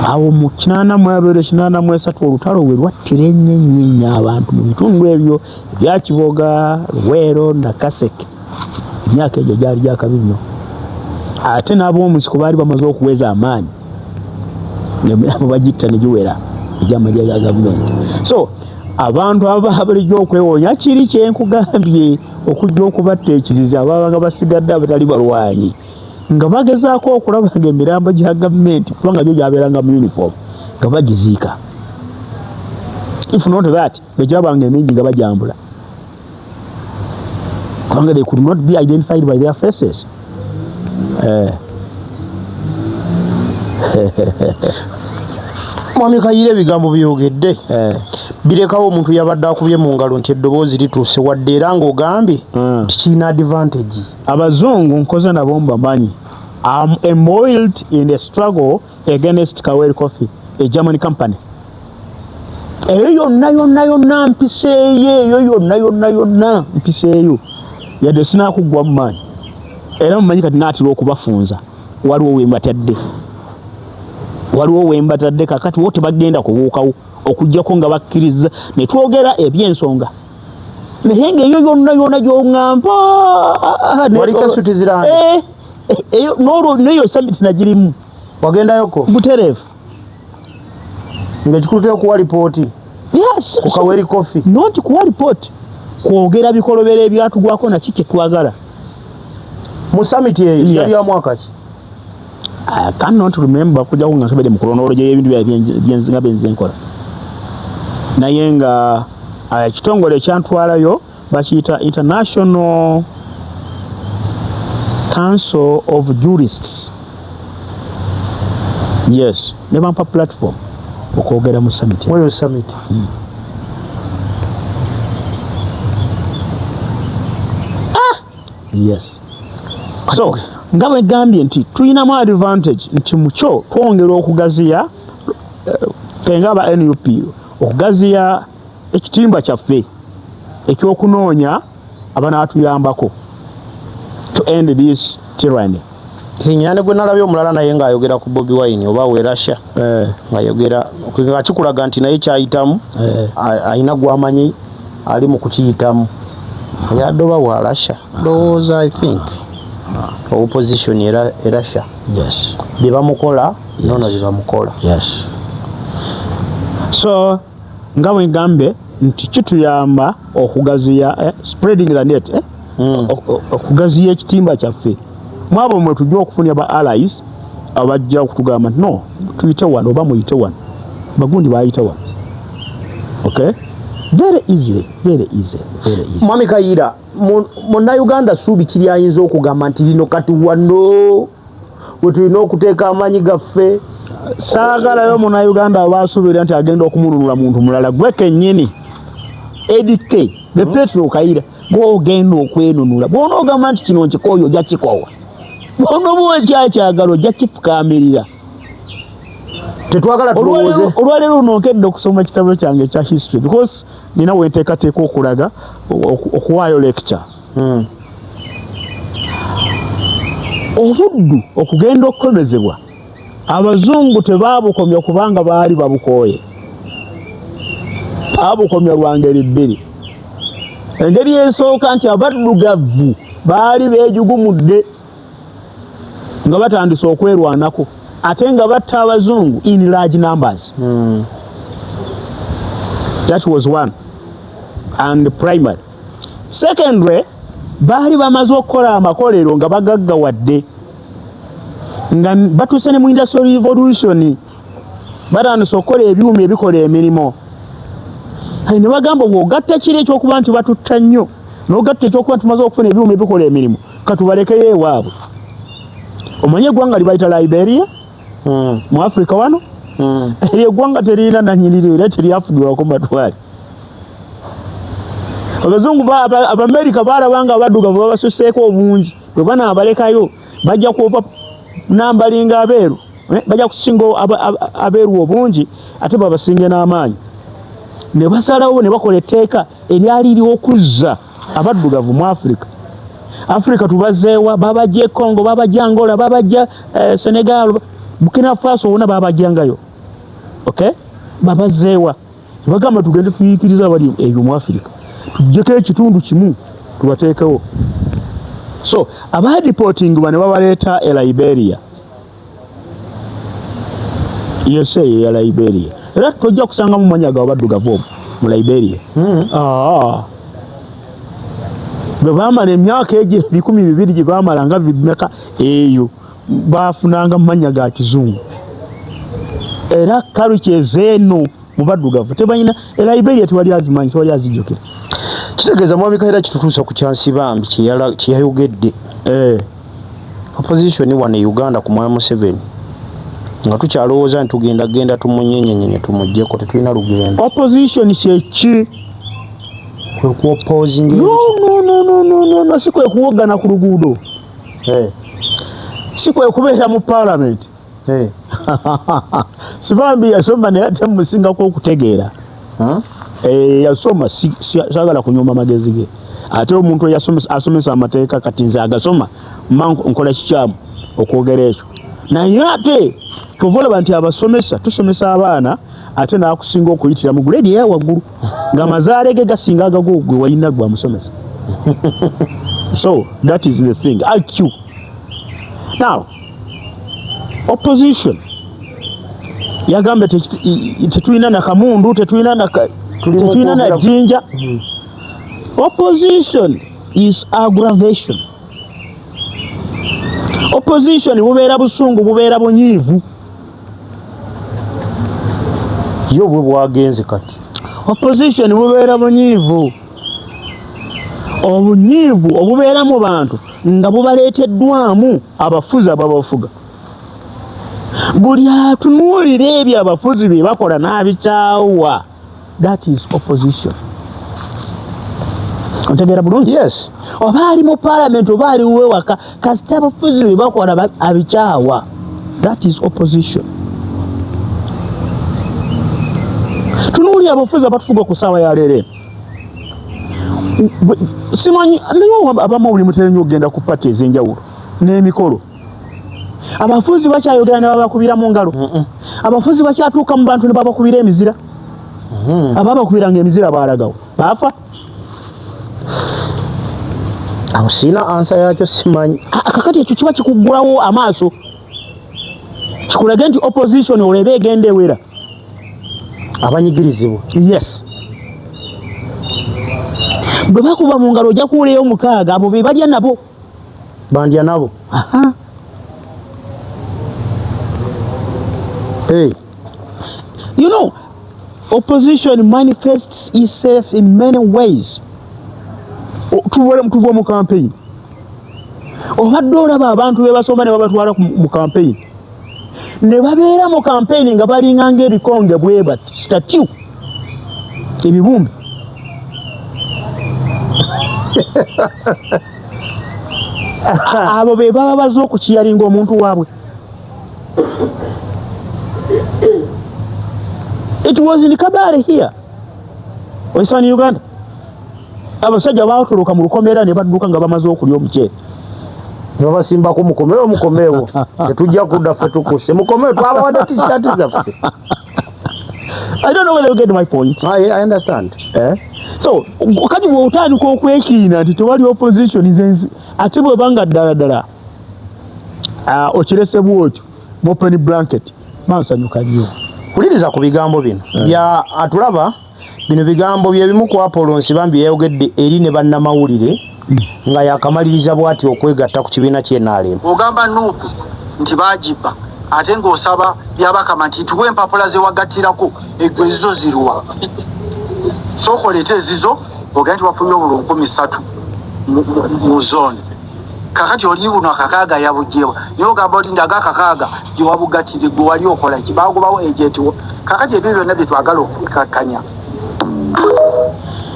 Awo mu 82-83 olutalo we lwattira ennyo abantu mu bitundu ebyo ebya Kiboga, Luweero na Kaseke. Emyaka egyo gyali gyakabi nnyo. Ate n'ab'omunsiko baali bamaze okuweza amaanyi. Abo bagitta ne giwera egy'amagye ga gavumenti. So abantu abalijja okwewonya kiri kyenkugambye okujja okubatta ekizizi ababanga basigadde abatali balwanyi nga bagezaako okulaba ng'emirambo gya gavumenti kubanga gyo gyabeeranga mu uniform nga bagiziika. If not that begyabanga emingi nga bajambula kubanga they could not be identified by their faces. Mwami Kayiira ebigambo byogedde birekawo omuntu yabadde akubye mu ngalo nti eddoboozi lituuse wadde era ng'ogambye tikirina advantage. Abazungu nkoze nabo mbamanyi. I'm embroiled in a struggle against Kawere Coffee, a German company. Eyo yonna mpiseeyo, eyo yonna mpiseeyo. Yadde sinaakugwa mu maanyi. Era mumanyi kati naatera okubafunza. Waliwo wembatadde kakati wo tebagenda kubuukawo okuggyako nga bakkiriza ne twogera eby'ensonga. Naye ng'eyo yonna gy'oŋŋamba. Wali kasuti ziranga? N'eyo summit nagirimu. Wagendayoko? Butereevu. Ng'ekikulu okuwa lipooti? Yes. Ku Kawere Coffee? Not kuwa lipooti. Kwogera bikolobera ebyatugwako na kiki twagala. Mu summit eyo yali ya mwaka ki? I cannot remember kujja nga nkebere mu chronology y'ebintu byenzinga benzenkola. Naye nga ekitongole ekyantwalayo bakiyita International Council of Jurists. Yes, ne bampa platform okwogera mu summit. Oyo summit. Yes. So, nga bwe gambye nti tulinamu advantage nti mukyo twongera okugaziya fenga aba NUP okugaziya ekitimba kyaffe ekyokunoonya abanaatuyambako to end this tyranny. Kinyane gwe nalabye omulala naye ng'ayogera ku Bobi Wine oba we Russia ng'ayogera nga kikulaga nti naye kyayitamu ayina gw'amanyi ali mu kukiyitamu yadoba wa Russia ndowooza I think opposition era Russia. Yes. Bye bamukola nono bye bamukola. Yes. So nga bwe ngambe nti kituyamba okugaziya spreading the net okugaziya ekitimba kyaffe. Mwabo mwe tujja okufunya ba allies abajja okutugamba no tuyite wano oba muyite wano bagundi bayite wano. Okay, very easy. Mwami Kayiira Munnayuganda Suubi kiri ayinza okugamba nti lino kati wano we tulina okuteeka amaanyi gaffe. Saagalayo Munnayuganda abaasuubira nti agenda okumununula muntu mulala gwe kennyini ADK ne Petro Kayiira gw'ogenda okwenunula bw'onoogamba nti kino nkikooyo ojja kikoowa. Bw'onooba ekyakyagala ojja kifukaamirira. Tetwagala tulowooze. Olwaleero onookedde okusoma ekitabo kyange ekya history because nina wenteekateeka okulaga okuwaayo lecture. Obuddu okugenda okukomezebwa abazungu tebaabukomya kubanga baali babukooye. Baabukomya lwa ngeri bbiri. Engeri esooka nti abaddugavu baali beejugumudde nga batandise okwerwanako ate nga batta abazungu in large numbers. That was one and primary. Secondly, baali bamaze okukola amakolero nga bagaggawadde nga batuuse ne mu industrial revolution batandise okukola ebyuma ebikola emirimu. Ne bagamba bw'ogatta kiri ekyokuba nti batutta nnyo n'ogatta ekyokuba nti tumaze okufuna ebyuma ebikola emirimu katubalekeyo ewaabwe. Omanye eggwanga libayita Liberia mu Africa wano. Eryo eggwanga terina nannyiniriro era teryafugibwako matwale. Abazungu Abamerika baalabanga abaddugavu babasuseeko obungi bwe banaabalekayo bajja kuba nambalinga abeeru bajja kusinga abeeru obungi ate babasinge n'amaanyi. Ne basalawo ne bakola etteeka eryali ly'okuzza abaddugavu mu Africa tubazeewa babajja Congo babajja Angola babajja Senegal Burkina Faso wona babajjangayo. Okay, babazeewa bagamba tugende tuyiikiriza abali eyo mu Africa tujjeko ekitundu kimu tubateekewo. So abadiporting bane babaleeta e Liberia. USA ya Liberia era tojja kusanga mu manyaga abaddugavu mu Liberia. Bwe baamala emyaka egyo 12 gye baamala nga bimeka eyo baafunanga mu manya ga kizungu era kalukyeze eno mu baddugavu tebanyina Liberia tewali azimanyi tewali azijjukira. Kitegeeza Mwami Kayiira kitutuusa ku Kyansibambi kyeyayogedde opposition wano e Uganda ku Mwami Museveni nga tukyalowooza nti tugenda tumunyenyenyenye tumuggyeko tetulina lugendo. Opposition kyeki? Kwe kuopposing? No, si kwe kuwogana ku luguudo. Si kwe kubeera mu parliament. Sibambi yasoma naye ate musingako okutegeera. Yasoma sagala kunyuma magezi ge. Ate omuntu asomesa amateeka kati nze agasoma nkola kikyamu okwogera ekyo. Naye ate tuvolaba nti abasomesa tusomesa abaana ate n'akusinga okuyitira mu grade eya waggulu ng'amazaale ge gasinga agago gwe walina gwe amusomesa. So that is the thing. IQ. Now opposition yagamba tetulina na kamundu, tetulina na jinja. Opposition is aggravation. Opposition bubeera busungu, bubeera bunyiivu. Yo bwe bwagenze kati. Opposition bubeera bunyiivu. Obunyiivu obubeera mu bantu nga bubaleeteddwamu abafuzi ababafuga. Buli atunuulira ebyo abafuzi bye bakola n'abikyawa. That is opposition. Ontegeera bulungi? Yes. Oba ali mu parliament oba ali wewaka kasita abafuzi bye bakola abikyawa. That is opposition. Tunuulira abafuzi abatufuga ku ssaawa ya leero. Simanyi naye abamu buli muterenyo ogenda ku pati ez'enjawulo n'emikolo. Abafuzi bakyayogera ne babakubira mu ngalo. Abafuzi bakyatuuka mu bantu ne babakubira emizira. Ababakubiranga emizira baalagawo baafa. Awo sina ansa yakyo simanyi. Kakati ekyo kiba kikuggulawo amaaso. Kikulage nti opposition olebe egenda ewera. Abanyigirizibwa. Yes. Bwe bakuba mu ngalo ojja kuwuleyo mukaaga abo be balya nabo. Bandya nabo. Hey. You know, opposition manifests itself in many ways. Tuva mu campaign. Obadde olaba abantu be basoma ne babatwala mu campaign. Ne babeera mu campaign nga balinganga ebikonge bwe bati statue. Ebibumbe. Abo be baba bazo okukiyalinga omuntu waabwe. It was in Kabale here, Western Uganda. Abasajja baatuluka mu lukomera ne badduka nga bamaze okulya omuceere. Babasimbako mukomewo tetujja kudda ffe tukuse mukomewo twabawadde t-shirt zaffe. I don't know whether you get my point. I understand. So kati bw'otandika okwekiina nti tewali opposition nzenzi ate bwebanga ddala okirese bwotyo mu open blanket mansanyuka nnyo. Kuliriza ku bigambo bino bya atulaba bino bigambo bye bimu ku Apollo Nsibambi yayogedde eri ne bannamawulire nga yakamaliriza bw'ati okwegatta ku kibiina ky'NRM. Ogamba Nuupu nti baagiba ate ng'osaba byabakama nti tuwe empapula ze wagattirako eggwe ezizo ziruwa. Sookoleeta ezizo ogenda nti wafunye obululu 3,000 mu zooni. Kakati oli buno akakaaga yabugyewa naye ogamba oli ndaga akakaaga gye wabugattire gwe wali okola ki baagobawo ejenti wo. Kakati ebyo byonna bye twagala okukakkanya.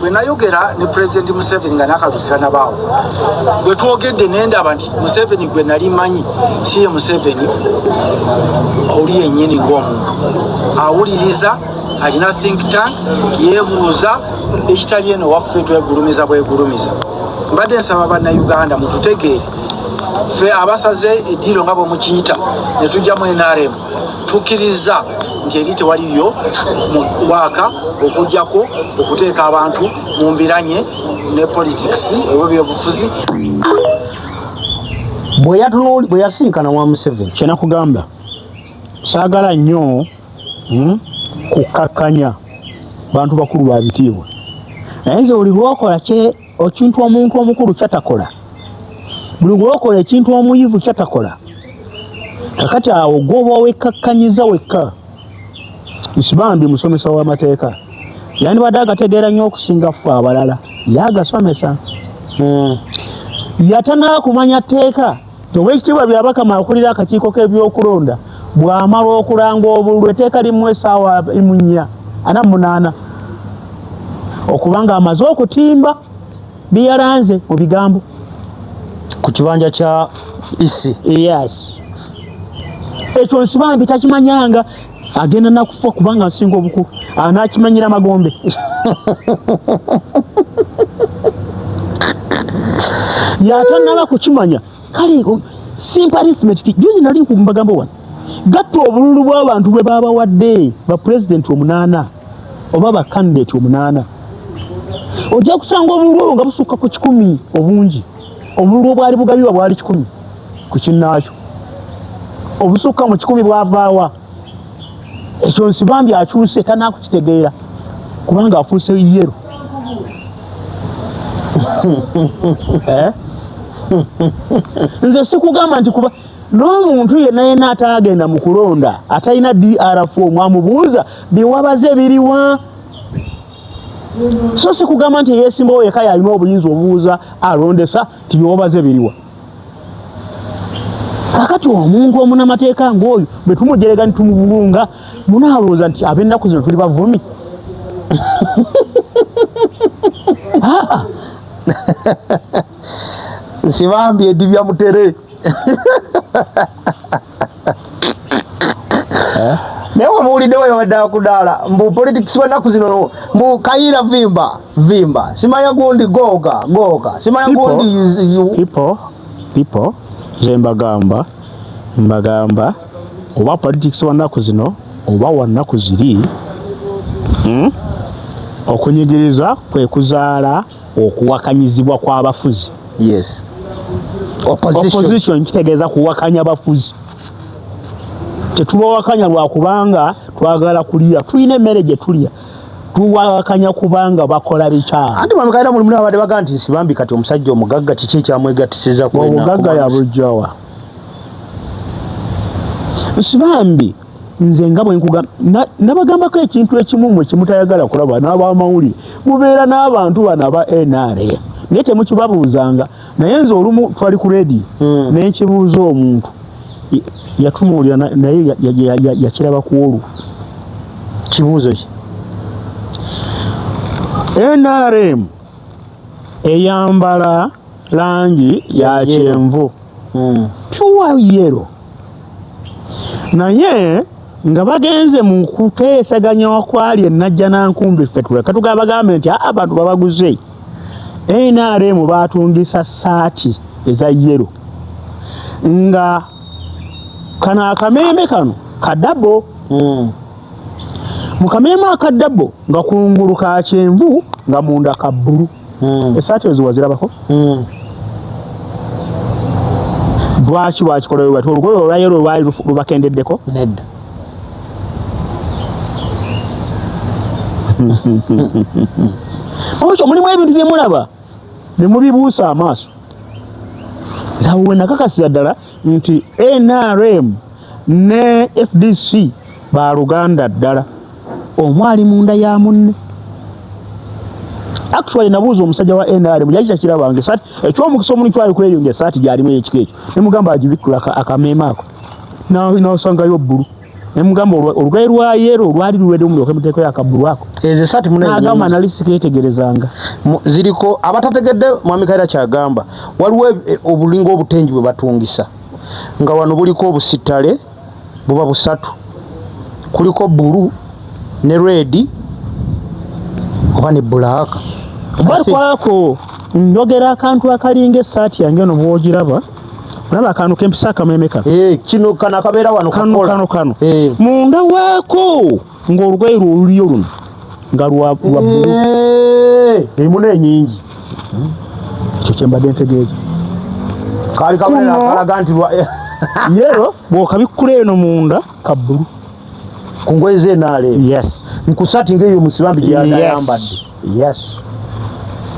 Bwe nayogera ne Pulezidenti Museveni nga n'akalutikana baawo bwe twogedde ne ndaba nti Museveni gwe nali manyi si ye Museveni oli yennyini ng'omuntu awuliriza alina think tank yeebuuza ekitali eno waffe twegulumiza bwegulumiza. Mbadde nsaba bannayuganda mututegeere ffe abasaze eddiiro nga bwe mukiyita ne tujja mu NRM tukkiriza nti eri tewaliyo mu waaka okugjako okuteeka abantu mu mbiranye ne politics ebyo byobufuzi. Bwe yasinkana wa Museveni kyenakugamba saagala nnyo kukakkanya bantu bakulu babitiibwa naye nze buli lwokola ekintu omuntu omukulu kyatakola buli lwokola ekintu omuyivu kyatakola kakati awo gwoba wekakkanyiza wekka. Nsibambi musomesa w'amateeka yandibadde agategeera nnyo okusinga ffe abalala yagasomesa. Yatanaba kumanya tteeka Oweekitiibwa Byabakama akulira akakiiko k'ebyokulonda bw'amala okulanga obululu etteeka limu essaawa 4:48 okubanga amaze okutimba byeyalanze mu bigambo ku kibanja kya isi. Yes. Ekyo Nsibambi takimanyanga, agenda nakufa kubanga asinga obukulu, anakimanyira Magombe. Yatanaba kukimanya. Kale simplacement juzi nali ku Magambo wano. Gatta obululu bw'abantu bwe baba wadde ba president 8 oba ba candidate 8. Ojja kusanga obululu nga busukka ku 10 obungi. Obululu bwali bugabibwa bwali 10 ku kinnaakyo. Obusukka mu 10 bwavaawa. Ekyo Nsibambi akyuse tanakukitegeera kubanga afuuse yero. Nze sikugamba nti kuba n'omuntu yenna atagenda mu kulonda atalina DR4 mwamubuuza biwabaze biriwa. So sikugamba nti yeesimbawo yeka yalina obuyinza obuuza alondesa ti biwabaze biriwa. Kakati omuntu omunamateeka ng'oyo bwe tumujerega ni tumuvulunga munaalowooza nti ab'ennaku zino tuli bavumi. Nsibambi edibya mutere. Newa muwuliddewo yawadde kudaala mbu politics w'ennaku zino mbu Kayiira vimba simanya gundi googa simanya gundi people nze mbagamba oba politics w'ennaku zino oba w'ennaku ziri okunyigiriza kwe kuzaala okuwakanyizibwa kw'abafuzi. Yes. Opposition kitegeeza kuwakanya bafuzi. Tetubawakanya lwakubanga twagala kulya, tulina emmere gye tulya, tuwakanya kubanga bakola bikyamu. Anti Mwami Kayiira mulimu abadde baga nti Nsibambi kati omusajja omugagga kiki ekyamwegattisiza ku obugagga yabujjawa. Nsibambi nze nga bwe nkugamba nabagambako ekintu ekimu mwe kimutayagala kulaba n'abamawulire mubeera n'abantu bano aba NRM naye temukibabuuzanga. Naye nze olumu twali ku radio n'ekibuuza omuntu yatumuwulira naye yakiraba ku olwo. Kibuuzo ki? NRM eyambala langi ya kyenvu pure yellow, naye nga bagenze mu kuteesaganya okwali enajja nankumbi ffe tuleka tugabagambe nti abantu babaguze. NRM batungisa saati eza yellow nga kana akameme kano kadabo mu kameme akadabo nga kungulu ka kyenvu nga munda ka bbulu. Esaati ezo wazirabako? Lwaki wakikola bwe batyo olugoye olwa yellow lwali lubakendeddeko? Nedda. Okyo mulimu ebintu bye mulaba ne mubibuusa amaaso. Zawe nakakasira ddala nti NRM ne FDC ba Luganda ddala. Omwali munda ya munne. Actually nabuuza omusajja wa NRM yali takirabanga esaati ekyomukisa omuntu twali kweyonga esaati gyalimu ekiko ekyo. Ne mugamba agibikula akamema ako. N'osangayo bbulu. Ne mugamba olugoye lwa yero lwali luwedde mu lyoke muteeko yakabbulu ako. Ezo esaati munaye n'agamba nalisikeetegerezanga. Ziriko abatategedde Mwami Kayiira kyagamba waliwo obulingo obutengi bwe batungisa nga wano buliko obusitale buba busatu, kuliko bbulu ne red oba ne bbulaaka. Kwako njogera akantu akalinga essaati yange no bwogiraba olaba akantu kempisa akameme kano. Kino kana akabeera wano kano. Munda waako ng'olugoye luliyo luno nga lwa bbulu. Emuna enyingi. Ekyo kye mbadde ntegeeza. Kaali kabonera akalaga nti yero bw'okabikkula eno munda ka bbulu. Ku ngoye ze NRM. Yes. Nkusaati ng'eyo Nsibambi gye yayambadde. Yes.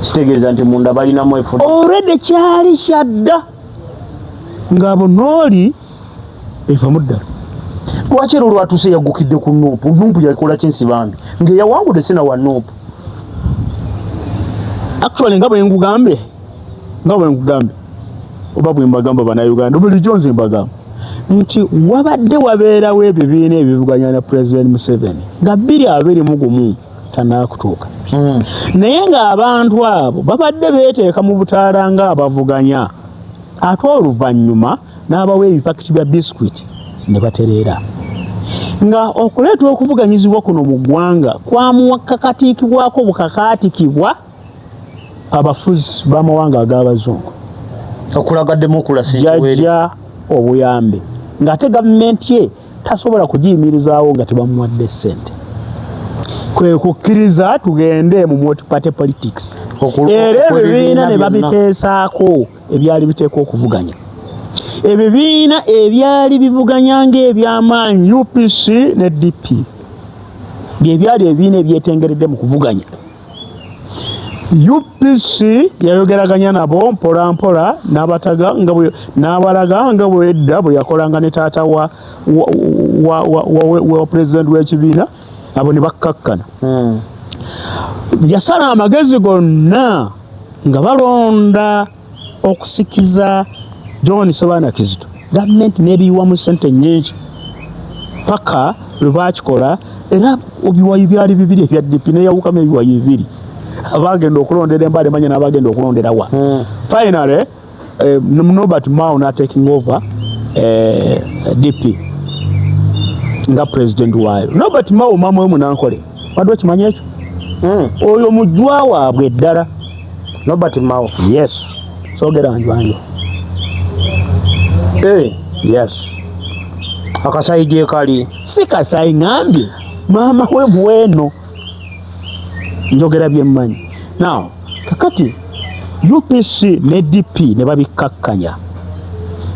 Kitegeeza nti munda balinamu efudu. Already kyali kyadda ng'abo nooli evamu ddala. Lwaki ero lwatuuse yaggukidde ku Nuupu? Nuupu yakola ki Nsibambi ng'eyawangudde sina wa Nuupu? Actually nga bwe ngugambe oba bwe mbagamba bannayuganda bulijjo nze mbagamba nti wabadde wabeerawo ebibiina ebivuganya na President Museveni nga 2021 tanaakutuuka. Naye ng'abantu abo babadde beeteeka mu butaala ng'abavuganya ate oluvannyuma n'abawa ebipakiti bya biskwiti ne batereera. Nga okuleeta okuvuganyizibwa kuno mu ggwanga kwamuwakakatiikibwako bukakaatikibwa abafuzi b'amawanga ag'abazungu okulaga demokrasi jajja obuyambe ng'ate gavumenti ye tasobola kugiyimirizaawo nga tebamuwadde ssente. Kwe kukkiriza tugende mu multi-party politics. Era ebibiina ne babiteesaako ebyali biteekwa okuvuganya. Ebibiina ebyali bivuganya ng'ebyamaanyi UPC ne DP byali ebibiina ebyetengeredde mu kuvuganya. UPC yayogeraganya nabo mpola mpola n'abalaga nga bwedda bwe yakolanga ne taata wa president w'ekibiina abo ne bakkakkana. Yasala amagezi gonna nga balonda okusikiza John Sebaana Kizito. Gavumenti n'ebiyiwamu ssente nnyingi paka lwe baakikola era ebiwayi byali bibiri ebya DP n'eyawukamu ebiwayi bibiri. Abagenda okulondera embale manya n'abagenda okulondera wa. Finally, Norbert Mao na taking over DP nga president waayo. Norbert Mao mama we munankole wadde okimanya ekyo oyo mujjwa waabwe eddala Norbert Mao. Yes, sogera njwanjo. Yes, akasayi gye kali si kasayi ngambye mama we mweno njogera byemmanyi. Now kakati UPC ne DP ne babikkakkanya.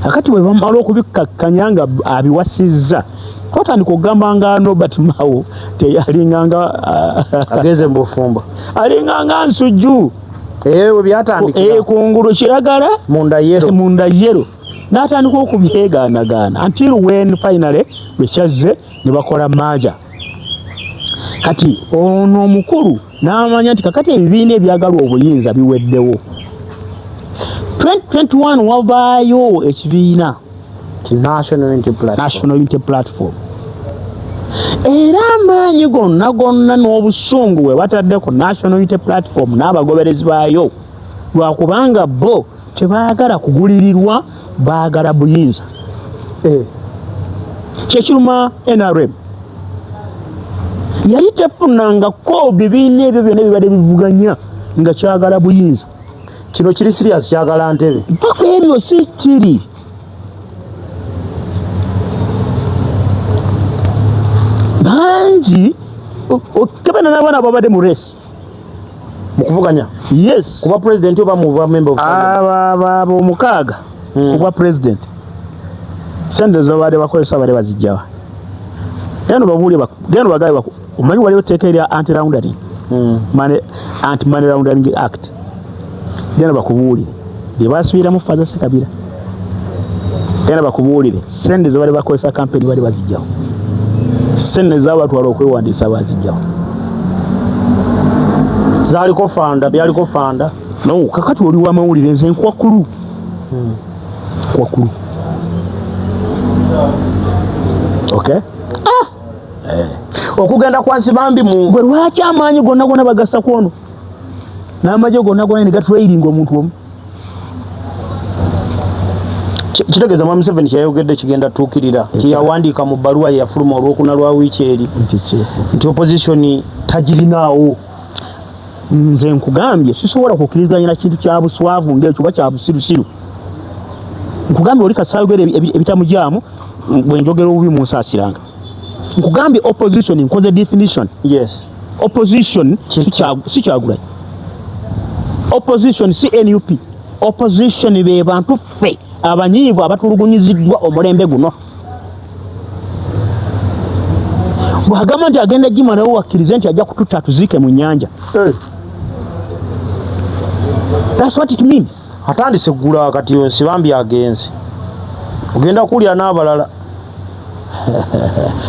Kakati bwe bamala okubikkakkanya nga abiwasizza twatandika okugamba nga Norbert Mao teyalinganga ageze mu bufumba alinganga nsujju we byatandikira kungulu kiragala munda yero n'atandika okubyegaanagaana until when finally bekyazze ne bakola maaja. Kati ono omukulu n'amanya nti kakati ebibiina ebyagalwa obuyinza biweddewo. 2021 wavaayo ekibiina National Unity Platform. Era amaanyi gonna n'obusungu we batadde ku National Unity Platform n'abagoberezi baayo lwakubanga bo tebaagala kugulirirwa, baagala buyinza. Kyekiruma NRM yali tefunangako bibiina ebyo byonna bibadde bivuganya nga kyagala buyinza. Kino kiri serious kyagala ntebe mpaka ebyo si kiri. Bangi okebana n'abaana babadde mu race mu kuvuganya. Yes, kuba president oba mu member of abo omukaaga kuba president sente zobadde bakozesa bale bazijjawa. Gano babuulye gano bagaye omanyi waliwo etteeka erya anti-laundering anti-money laundering act. Gano bakubuulire lye basuubiramu Faaza Ssekabira. Gano bakubuulire sente zobadde bakozesa kampeni bale bazijjawa. Sente z'abatwala okwewandiisa bazijjawa. Zaaliko fanda byaliko fanda. No, kakati oli wa mawulire nze nkwakulu. Kwakulu. Okay? Okugenda kwansi bambi mu gwe lwaki amaanyi gonna bagassa kwono n'amagye gonna ne gatweiringa omuntu omu. Kitegeeza Mwami Museveni kyayogedde kigenda tuukirira kyeyawandiika mu bbaluwa yafuluma olwokuna lwa wiiki eri nti opposition tagirinaawo. Nze nkugambye sisobola kukkiriziganya na kintu kya buswavu ng'ekyo oba kya busirusiru. Nkugambye oli kasaayogera ebitamujaamu bwe njogera obubi munsaasiranga. Nkugambye opposition nkoze definition. Yes. Opposition si Kyagulanyi. Opposition si NUP. Opposition be bantu ffe abanyiivu abatulugunyiziddwa omulembe guno. Bw'agamba nti agenda gimalawo wakkirize nti ajja kututta tuziike mu nnyanja. That's what it means. Atandise kugula kati Nsibambi agenze. Ogenda kulya n'abalala.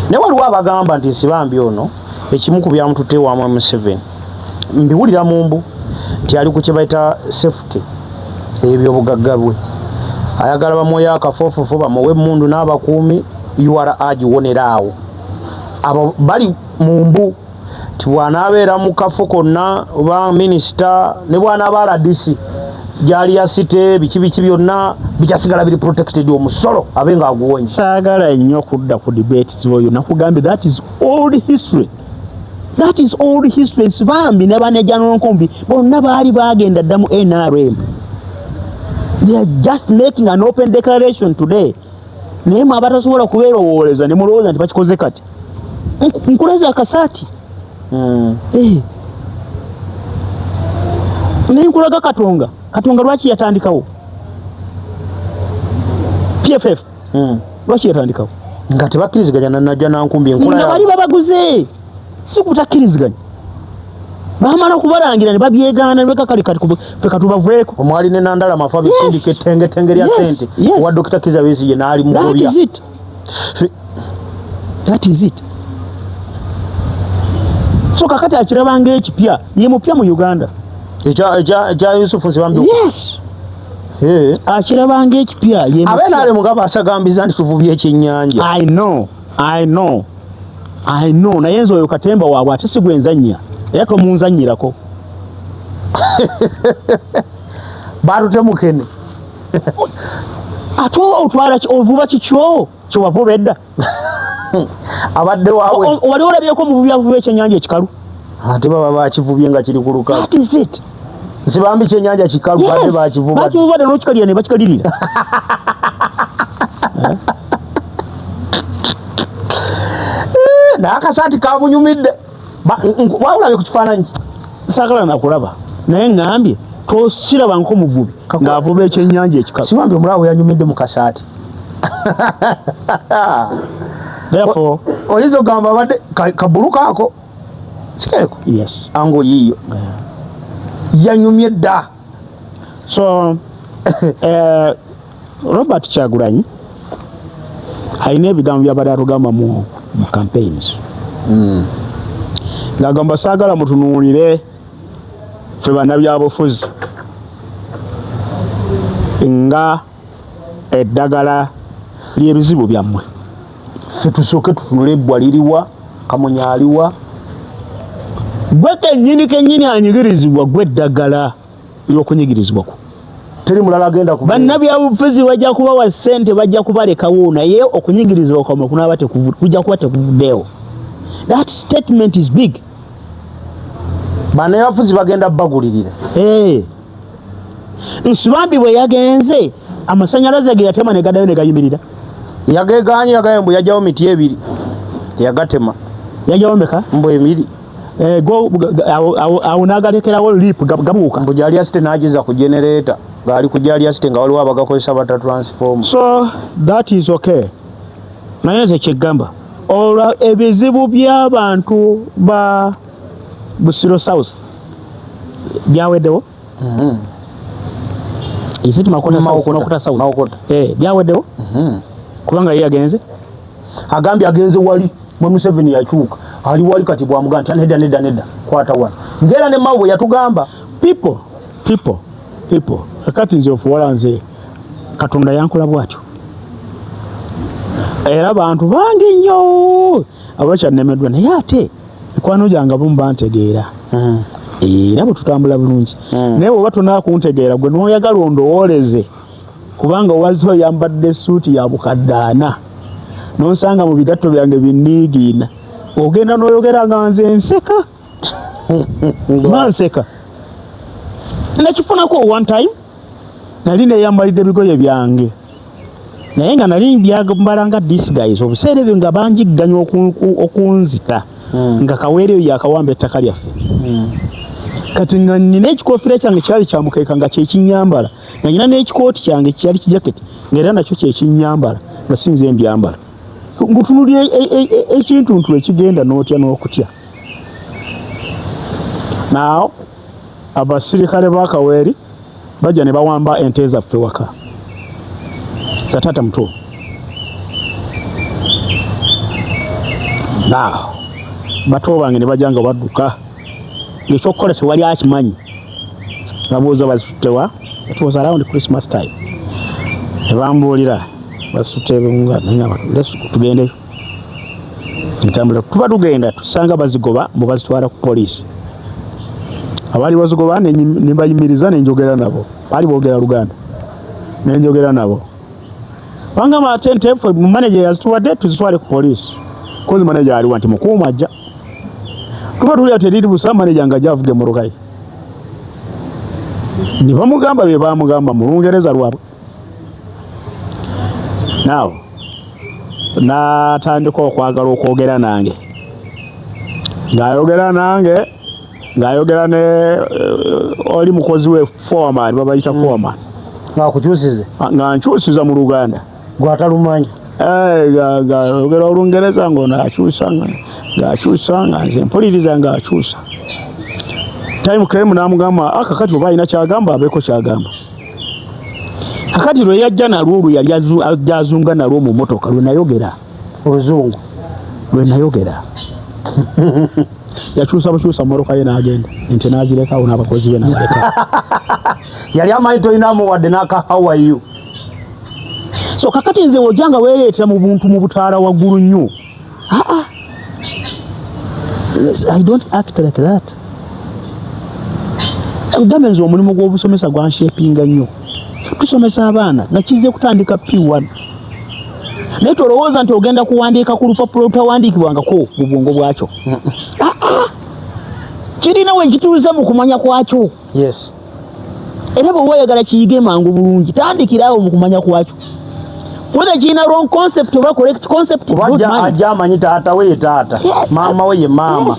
Ne waliwo abagamba nti Nsibambi ono ekimu ku byamututte wa Mwami Museveni mbiwulira mu mbu nti ali ku kye bayita safety eby'obugagga bwe. ayagala bamoya akafoofofo bamuwe mundu n'abakuumi URA giwoneraawo abo bali mu mbu ti bw'anaabeera mu kafo konna oba minisita ne bw'anaaba RDC gyali yasite biki byonna bikyasigala biri protected omusolo abe ng'aguwonye. Saagala nnyo kudda ku debates oyo nakugambye that is old history. That is old history. Nsibambi ne banejjana nkombi bonna baali bagenda dda mu NRM. They are just making an open declaration today. Naye mwe abatasobola kubeerowooleza ne mulowooza nti bakikoze kati. Nkuleza akasaati. Naye nkulaga Katonga lwaki yatandikawo? PFF. Lwaki yatandikawo? Nga tebakkiriziganya najja nankumbi enkola nga bali babaguze. Si kutakkiriziganya. Bamala kubalangira ne babyegaana ne kali ffe katubaveeko. Omwali ne Nandala Mafa bisindike tenge lya sente wa Dr. Kizza Besigye n'ali mu gobya. That is it. So kakati akirabanga ekipya ye mupya mu Uganda. Eja Yusuf Nsibambi. Yes. Akirabanga ekipya ye mupya. Abenaale Mugabe asagambiza nti tuvubye ekyennyanja. I know. Naye nze oyo Katemba waabwe ate si gwenzannya. Era tomunzannyirako. Baalutemukene. Ate otwala ovuba kikyo kyewavuba edda. Abadde waawe. Wali olabyeko omuvubi avuba ekyennyanja ekikalu? Ate baba bakivubye nga kiri ku lukalu. That is it. Nsibambi ekyennyanja kikalu badde bakivuba. Bakivuba dda n'okikalira ne bakikalirira. N'akasaati kamunyumidde. Wawulabye ku kifaananyi? Saagala nakulaba. Naye ngambye tosiraba nk'omuvubi ng'avuba ekyennyanja ekikalu. Sibambi omulaawe yanyumidde mu kasaati. Therefore, oyinza ogamba abadde kabuluka ako sikeeko. Yes. Ango yiyo. Yanyumye dda. So Robert Kyagulanyi alina ebigambo byabadde atugamba mu campaigns. Ng'agamba saagala mutunuulire ffe bannabyabufuzi nga eddagala ly'ebizibu byammwe. Ffe tusooke tutunule ebbwa liriwa, Kamunya aliwa. Gwe kennyini anyigirizibwa gwe eddagala ly'okunyigirizibwa ku. Teri mulala agenda ku. Bannabyabufuzi bajja kubawa ssente bajja kubalekawo naye okunyigirizibwa kwamwe kujja kuba tekuvuddeewo. That statement is big. Bannabyabufuzi bagenda bagulirira. Nsibambi bwe yagenze amasannyalaze ge yatema ne gaddayo ne gayimirira. Yageganye yagayembu yajjawo miti ebiri. Yagatema. Yajjawo meka? Mbu emiri. Awo n'agalekerawo lipu gabuuka. Mbu gyali asite n'ageza ku generator. Gaali ku gyali asite nga waliwo abagakozesa bata transform. So that is okay. Naye nze kyeggamba. Olwa ebizibu by'abantu ba Busiro South byaweddewo. Is it Makota South? Makota South. Byaweddewo. Kubanga ye yagenze. Agambye agenze wali mwe Museveni yakyuka. Ali wali kati bwamugamba nti nedda kwata wano. Ngera ne mawo yatugamba people. Akati nze ofuwala nze Katonda yankola bwatyo. Era abantu bangi nnyo abakyannemedwa naye ate mikwano gyange abamu bantegeera. Era bwe tutambula bulungi. Naye bw'oba tonaakuntegeera gwe n'oyagala ondowooleze kubanga owazi oyambadde suuti ya bukaddaana n'onsanga mu bigatto byange binniigiina ogenda n'oyogera nga nze nseka. Nseka. Nakifunako one time nali neeyambalidde ebigoye byange naye nga nali byambala nga disguise obuseera ebyo nga banjigganya okunzita nga kaweereyo yakawamba ettaka lyaffe. Kati nga nina ekikofiira kyange kyali kya mukeeka nga kyekinyambala nga nina n'ekikooti kyange kyali kijaketi ng'era nakyo kyekinyambala nga sinze mbyambala. Ngutunulira ekintuntu ekigenda n'otya n'okutya. Now abasirikale ba Kaweeri bajja ne bawamba ente zaffe waka za taata muto. Now bato bange ne bajja nga badduka ng'ekyokukola tewali akimanyi. Nabuuza bazituttewa. It was around Christmas time. Ebambuulira basutebunga nanga tugende ntambula tuba tugenda tusanga bazigoba mu bazitwala ku poliisi abali bazigoba ne bayimiriza ne njogera nabo bali boogera Luganda ne njogera nabo wanga matente mu manager yazitwadde tuzitwale ku poliisi kozi manager ali wanti mukuma ajja tuba tuli ateriri busa manager ngaja avuge mu Rukai ni bamugamba be bamugamba mu Lungereza lwabwe now natandika okwagala okwogera nange ngayogera ne oli mukozi we foreman babayita foreman ngakukyusize nga nkyusiza mu Luganda gwatalumanyi ngayogera Olungereza ngo ng'akyusa nga nze mpuliriza ng'akyusa time kremu namugamba akakati oba alina kyagamba abeeko kyagamba kakati lwe yajja nalwo yali azunga nalwo mu motoka lwe nayogera oluzungu lwe nayogera yakyusa bukyusa mmotoka ye n'agenda ente n'azirekawo n'abakozi be n'abaleka yali amanyi tolinamu wadde n'aka how are you so kakati nze ojanga weereetera mu buntu mu butaala waggulu nnyo I don't act like that gambe nze omulimu gw'obusomesa gwanshepinga nnyo tusomesa abaana nga kizze kutandika P1 naye tolowooza nti ogenda kuwandiika ku lupapula utawandiikibwangako mu bwongo bwakyo kirina we nkituuza mu kumanya kwakyo yes era bwe wayagala kiyige mangu bulungi tandikiraawo mu kumanya kwakyo whether kirina wrong concept oba correct concept ajja amanyi taata we ye taata maama we ye maama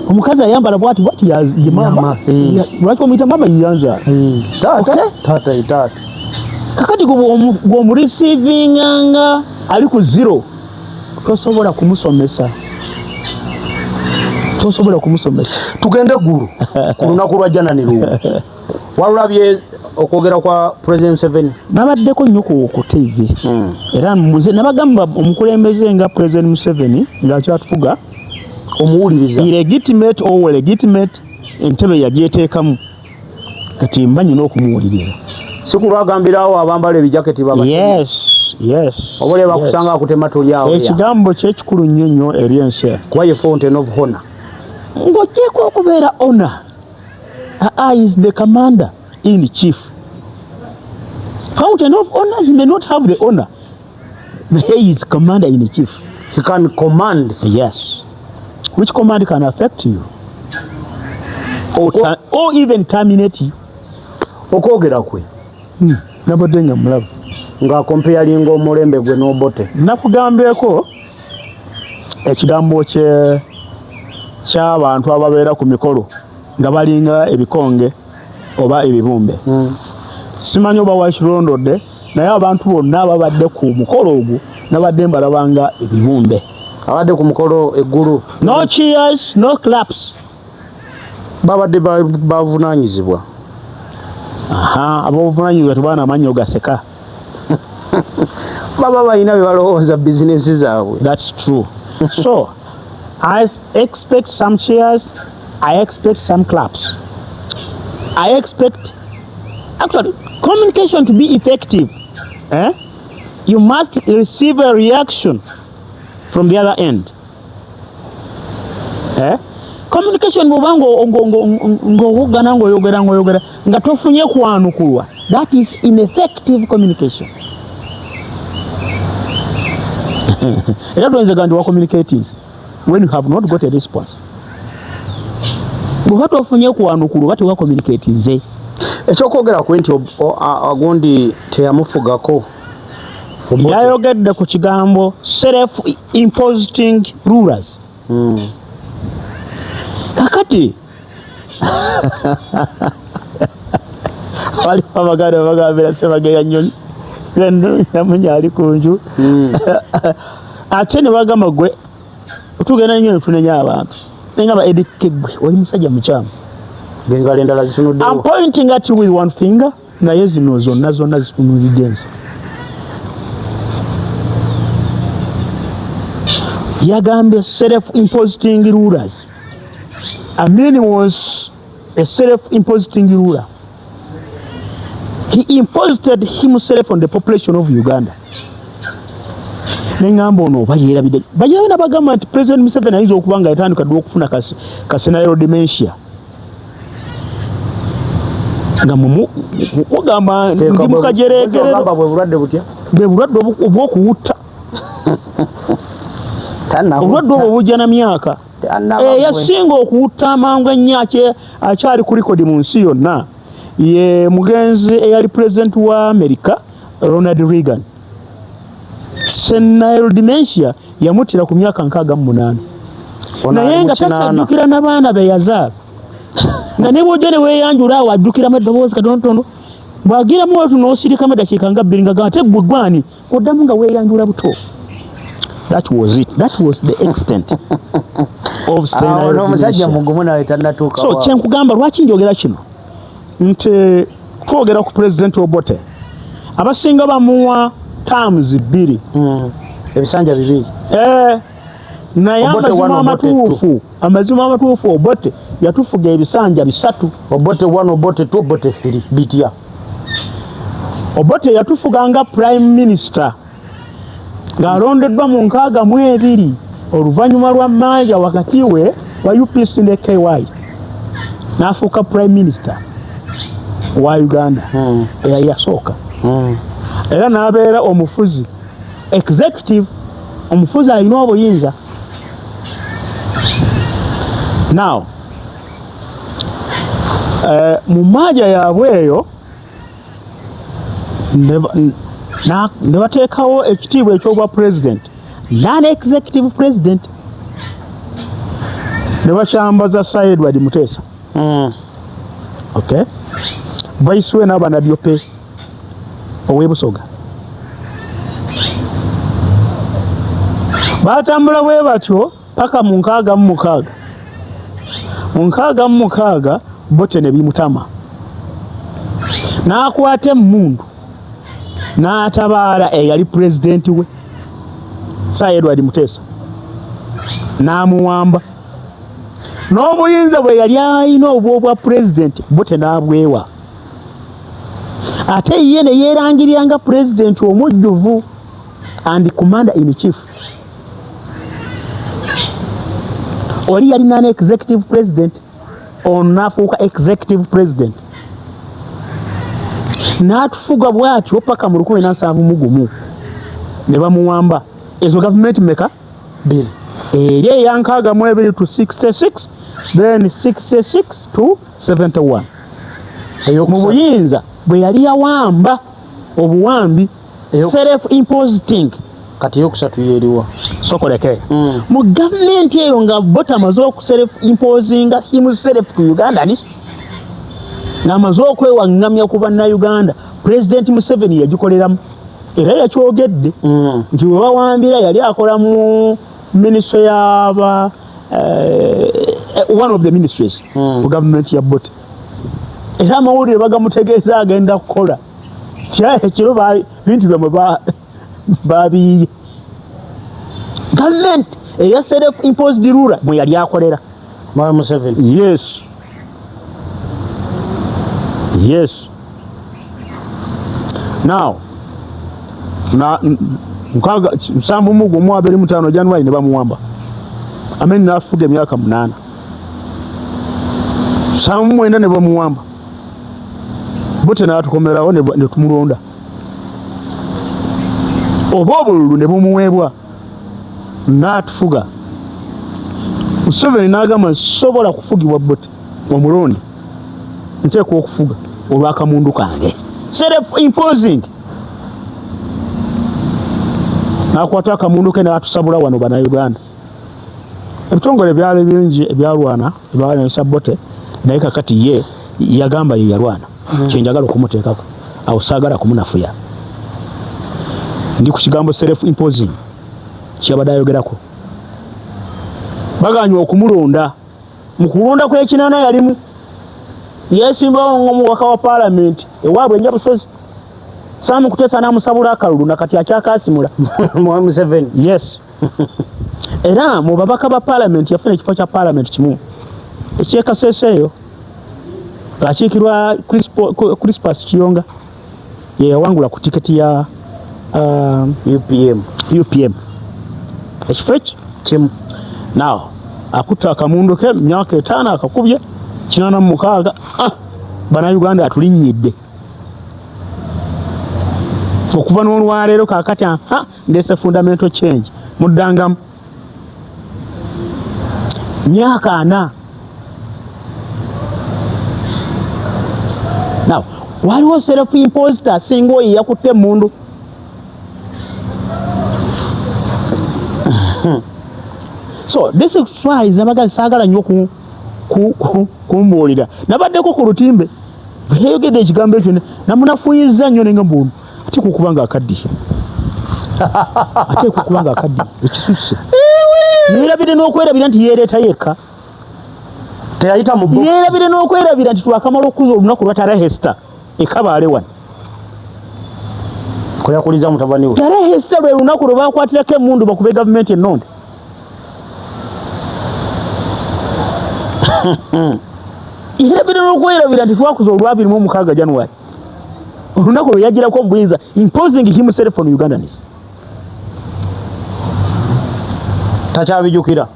omukazi ayambala bwati ye maama lwaki omuyita maama yiyanza taata ye taata kakati gw'omurisivinganga ali ku zero tosobola kumusomesa tugende eggulu ku lunaku lwa jananiru walulabye okwogera kwa President Museveni nabaddeko nnyo ku TV era nze nabagamba omukulembeze nga President Museveni ng'akyatufuga omuwuliriza illegitimate or legitimate entebe yagyeteekamu kati mbanyi n'okumuwuliriza sikulwagambirawo abambala ebijaketi baba yes obole bakusanga akutema toli awo ekigambo kyekikulu nnyo nnyo eri ensi kuba ye fountain of honor ng'ogyeko okubeera honor is the commander in chief fountain of honor he may not have the honor he is commander in chief he can command yes which command can affect you or even terminate you okwogera kwe nabadde nga mulaba ng'akompeyalinga omulembe gwe n'obote nakugambyeko ekigambo ky'abantu ababeera ku mikolo nga balinga ebikonge oba ebibumbe simanyi oba wakirondodde naye abantu bonna ababadde ku mukolo ogwo nabadde mbalabanga ebibumbe abadde ku mukolo eggulu no cheers no claps babadde bavunaanyizibwa abobuvunaanyizibwa tebaana amannyo gaseka baba balina bye balowooza bizinesi zaabwe that's true so I expect some cheers I expect some claps I expect actually communication to be effective you must receive a reaction from the other end communication bwobanga ng'owogana ng'oyogera nga tofunye kwanukulwa that is ineffective communication era tuyinza ndi wa communicating when you have not got a response bw'oba tofunye kwanukulwa bati wa communicating ekyokwogera kwe nti ogundi teyamufugako yayogedde ku kigambo self imposing rulers kakati wali abaganda bagambira Sebageya Nnyonyi namunya ali ku nju ate ne bagamba gwe tugenda nnyo tunenya abantu nengamba edikegwe oli musajja mukyamu bengala endala zitunuddewo I'm pointing at you with one finger naye zino zonna zitunulidde ensi yagambye self-imposing rulers. Amin was a self-imposing ruler. He imposed himself on the population of Uganda. Nengamba ono bayirabide bayirabina bagamba nti President Museveni ayinza okuba nga yatandika dde okufuna kasenayiro dementia nga mugamba ndi mukajereekerero bwe bulwadde obw'okuwutta obulwadde obwo bujja na myaka yasinga okuwutta amangu ennyo akyali ku likodi mu nsi yonna ye mugenzi eyali president wa America Ronald Reagan. Senile dementia yamutira ku myaka 68 naye nga takyajjukira n'abaana be yazaala nga ne bw'ojja ne weeyanjula awo ajjukiramu eddoboozi katonotono bw'agiramu wetu n'osirikamu eddakiika nga 2 nga gate ggwe gwani oddamu nga weeyanjula buto. That was it. That was the extent of senile dementia. So kyenkugamba lwaki njogera kino nti twogera ku President Obote abasinga bamuwa terms 2 ebisanja 2 naye amazima amatuufu Obote yatufuga ebisanja 3. Obote 1 Obote 2 Obote 3 bitya. Obote yatufuga nga prime minister ng'alondeddwa mu 62 oluvannyuma lwa Manja wakati we wa UPC ne KY n'afuuka prime minister wa Uganda eyali yasooka era n'abeera omufuzi executive omufuzi alina obuyinza. Now mu Manja yaabwe eyo ne bateekawo ekitiibwa eky'obwa president non-executive president ne bakyambaza Sir Edward Muteesa okay vice we n'Abanadiope ow'e-Busoga batambula bwe batyo paka mu 66 mu 66 Bote ne bimutama n'akwata emmundu n'atabaala eyali president we Sir Edward Muteesa n'amuwamba n'obuyinza bwe yali alina obw'obwa president Bote n'abwewa ate ye ne yeerangirira nga president omujjuvu and commander in chief. Oli yali nane executive president onafuuka executive president n'atufuga bw'atyo paka mu 1971 ne bamuwamba. Ezo government meka 2 eri eyankaaga mu 2 to 66 then 66 to 71 mu buyinza bwe yali yawamba obuwambi self imposing kati yokusatu yeriwa sokoleke mu government eyo nga Bote amaze oku self imposing himself to Ugandans n'amaze okwewaŋŋamya ku bannayuganda President Museveni yagikoleramu era yakyogedde nti we bawambira yali akola mu ministry yaba one of the ministries for government ya Bote era amawulire bagamutegeeza agenda kukola ekiro bintu byamwe babiye government eya self imposed ruler mwe yali akolera Mama Museveni. Yes now nkaga 7/25 January ne bamuwamba amen nafuga emyaka 8 7/9 ne bamuwamba Bote n'atukomerawo ne tumulonda oba obululu ne bumuweebwa n'atufuga Museveni n'agamba nsobola kufugibwa Bote omulondi nteekwa okufuga olw'akamundu kange self imposing n'akwata akamundu ke n'atusabula wano bannayuganda. Ebitongole byali bingi ebyalwana ebyalwanisa Bote naye kakati ye yagamba ye yalwana kyenjagala okumuteekako awo saagala kumunafuya ndi ku kigambo self imposing kyabadde ayogerako baganywa okumulonda mu kulonda kw'ekinaana yalimu yeesimbawo ng'omubaka wa parliament ewaabwe Enjabusozi Sam Kuteesa n'amusabula akalulu nakati akyakasimula Museveni. Yes era mu babaka ba parliament yafuna ekifo kya parliament kimu ekyekasese eyo akiikirwa Crispus Kiyonga ye yawangula ku tiketi ya UPM ekifo kimu. Now akutta akamundu ke myaka 5 akakubye 86 Bannayuganda atulinnyidde okuva n'olwaleero kaakati ndese fundamental change muddangamu myaka 4. Now waliwo self imposed asinga oyo yakutte emundu so this is why nabaga saagala nnyo kumbuulira nabaddeko ku lutimbe yayogedde ekigambo ekyo namunafuyiza nnyo nenga mbunu ate kukubanga akaddi ekisusse yeerabire n'okwerabira nti yeereeta yekka teyayita mu box yeerabire n'okwerabira nti twakamala okuza olunaku lwa Tara Hester ekabaale wano kuyakuliza mutabani we Tara Hester lwe lunaku lwe bakwatirako emundu bakube gavumenti ennonde yeerabire n'okwerabira nti twakuza olwa 26 January olunaku lwe yagirako mu buyinza imposing himself on Ugandans takyabijjukira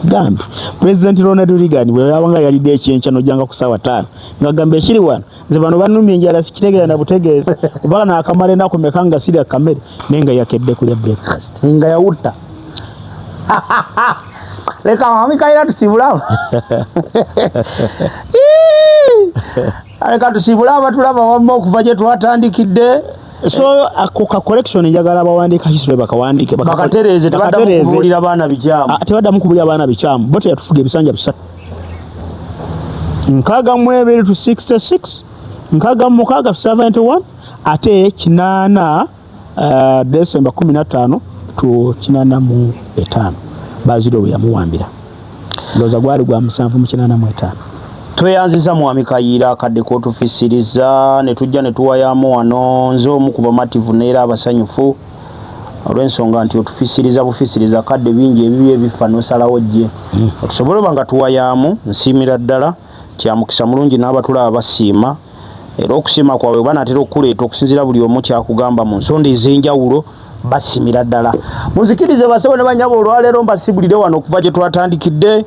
gambi President Ronald Reagan bwe yabanga yalidde ekyenkya n'ojjanga ku ssaawa 5 ng'agamba ekiri wano nze bano bannumye enjala sikitegeera na butegeeza oba n'akamala ennaku meka nga sirya kamere naye nga yakedde kulya breakfast nga yawutta leka mami kaira tusibulawo leka tusibulawo batulaba wamma okuva gye twatandikidde. So akoka correction njagala abawandiika history bakawandike bakatereze tebaddamu kubuulira baana bikyamu tebaddamu kubuulira baana bikyamu bote yatufuga ebisanja 3 62 to 66 66 71 ate 8 December 15 to 85 Baziro we yamuwambira loza gwali gwa 7 mu 85. Tweyanziza mwami Kayiira akadde kotufisiriza ne tujja ne tuwayamu wano nze omu ku bamativu neera abasanyufu olw'ensonga nti otufisiriza bufisiriza kadde bingi ebibi ebifa n'osalawo gye otusobole banga tuwayamu nsiimira ddala kyamukisa mulungi n'abatulaba basiima era okusiima kwabwe banaatera okuleeta okusinziira buli omu kyakugamba mu nsonda ez'enjawulo basiimira ddala muzikirize basebo ne banyabo olwaleero mbasibulire wano okuva gye twatandikidde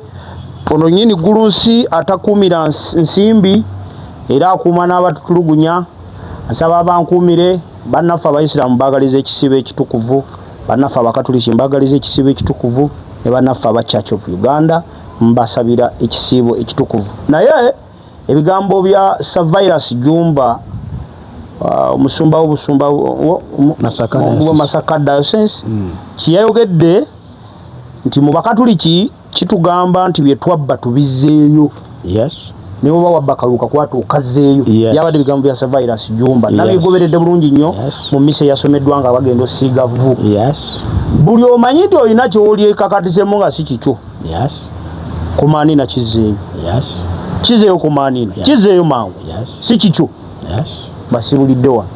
ono nyini Gulusi atakuumira nsimbi era akuuma n'abatutulugunya asaba abankuumire bannaffe abayisiraamu mbagaliza ekisibo ekitukuvu bannaffe abakatuliki mbagaliza ekisibo ekitukuvu ne bannaffe aba Church of Uganda mbasabira ekisibo ekitukuvu naye ebigambo bya Savirus Jumba omusumba w'obusumba Masaka Diocese kiyayogedde nti mu bakatuliki kitugamba nti bye twabba tubizzeeyo ne baba wabba kaluka kwatuukazeeyo yabadde bigambo bya Savirus Jumba nabigoberedde bulungi nnyo mu mise yasomeddwa nga bagenda osiiga vvu buli omanyi nti olina ky'oli ekakatisemu nga si kikyo kumaanina kizzeeyo kizeeyo kumaanina kizeeyo mangu si kikyo basibulidde wano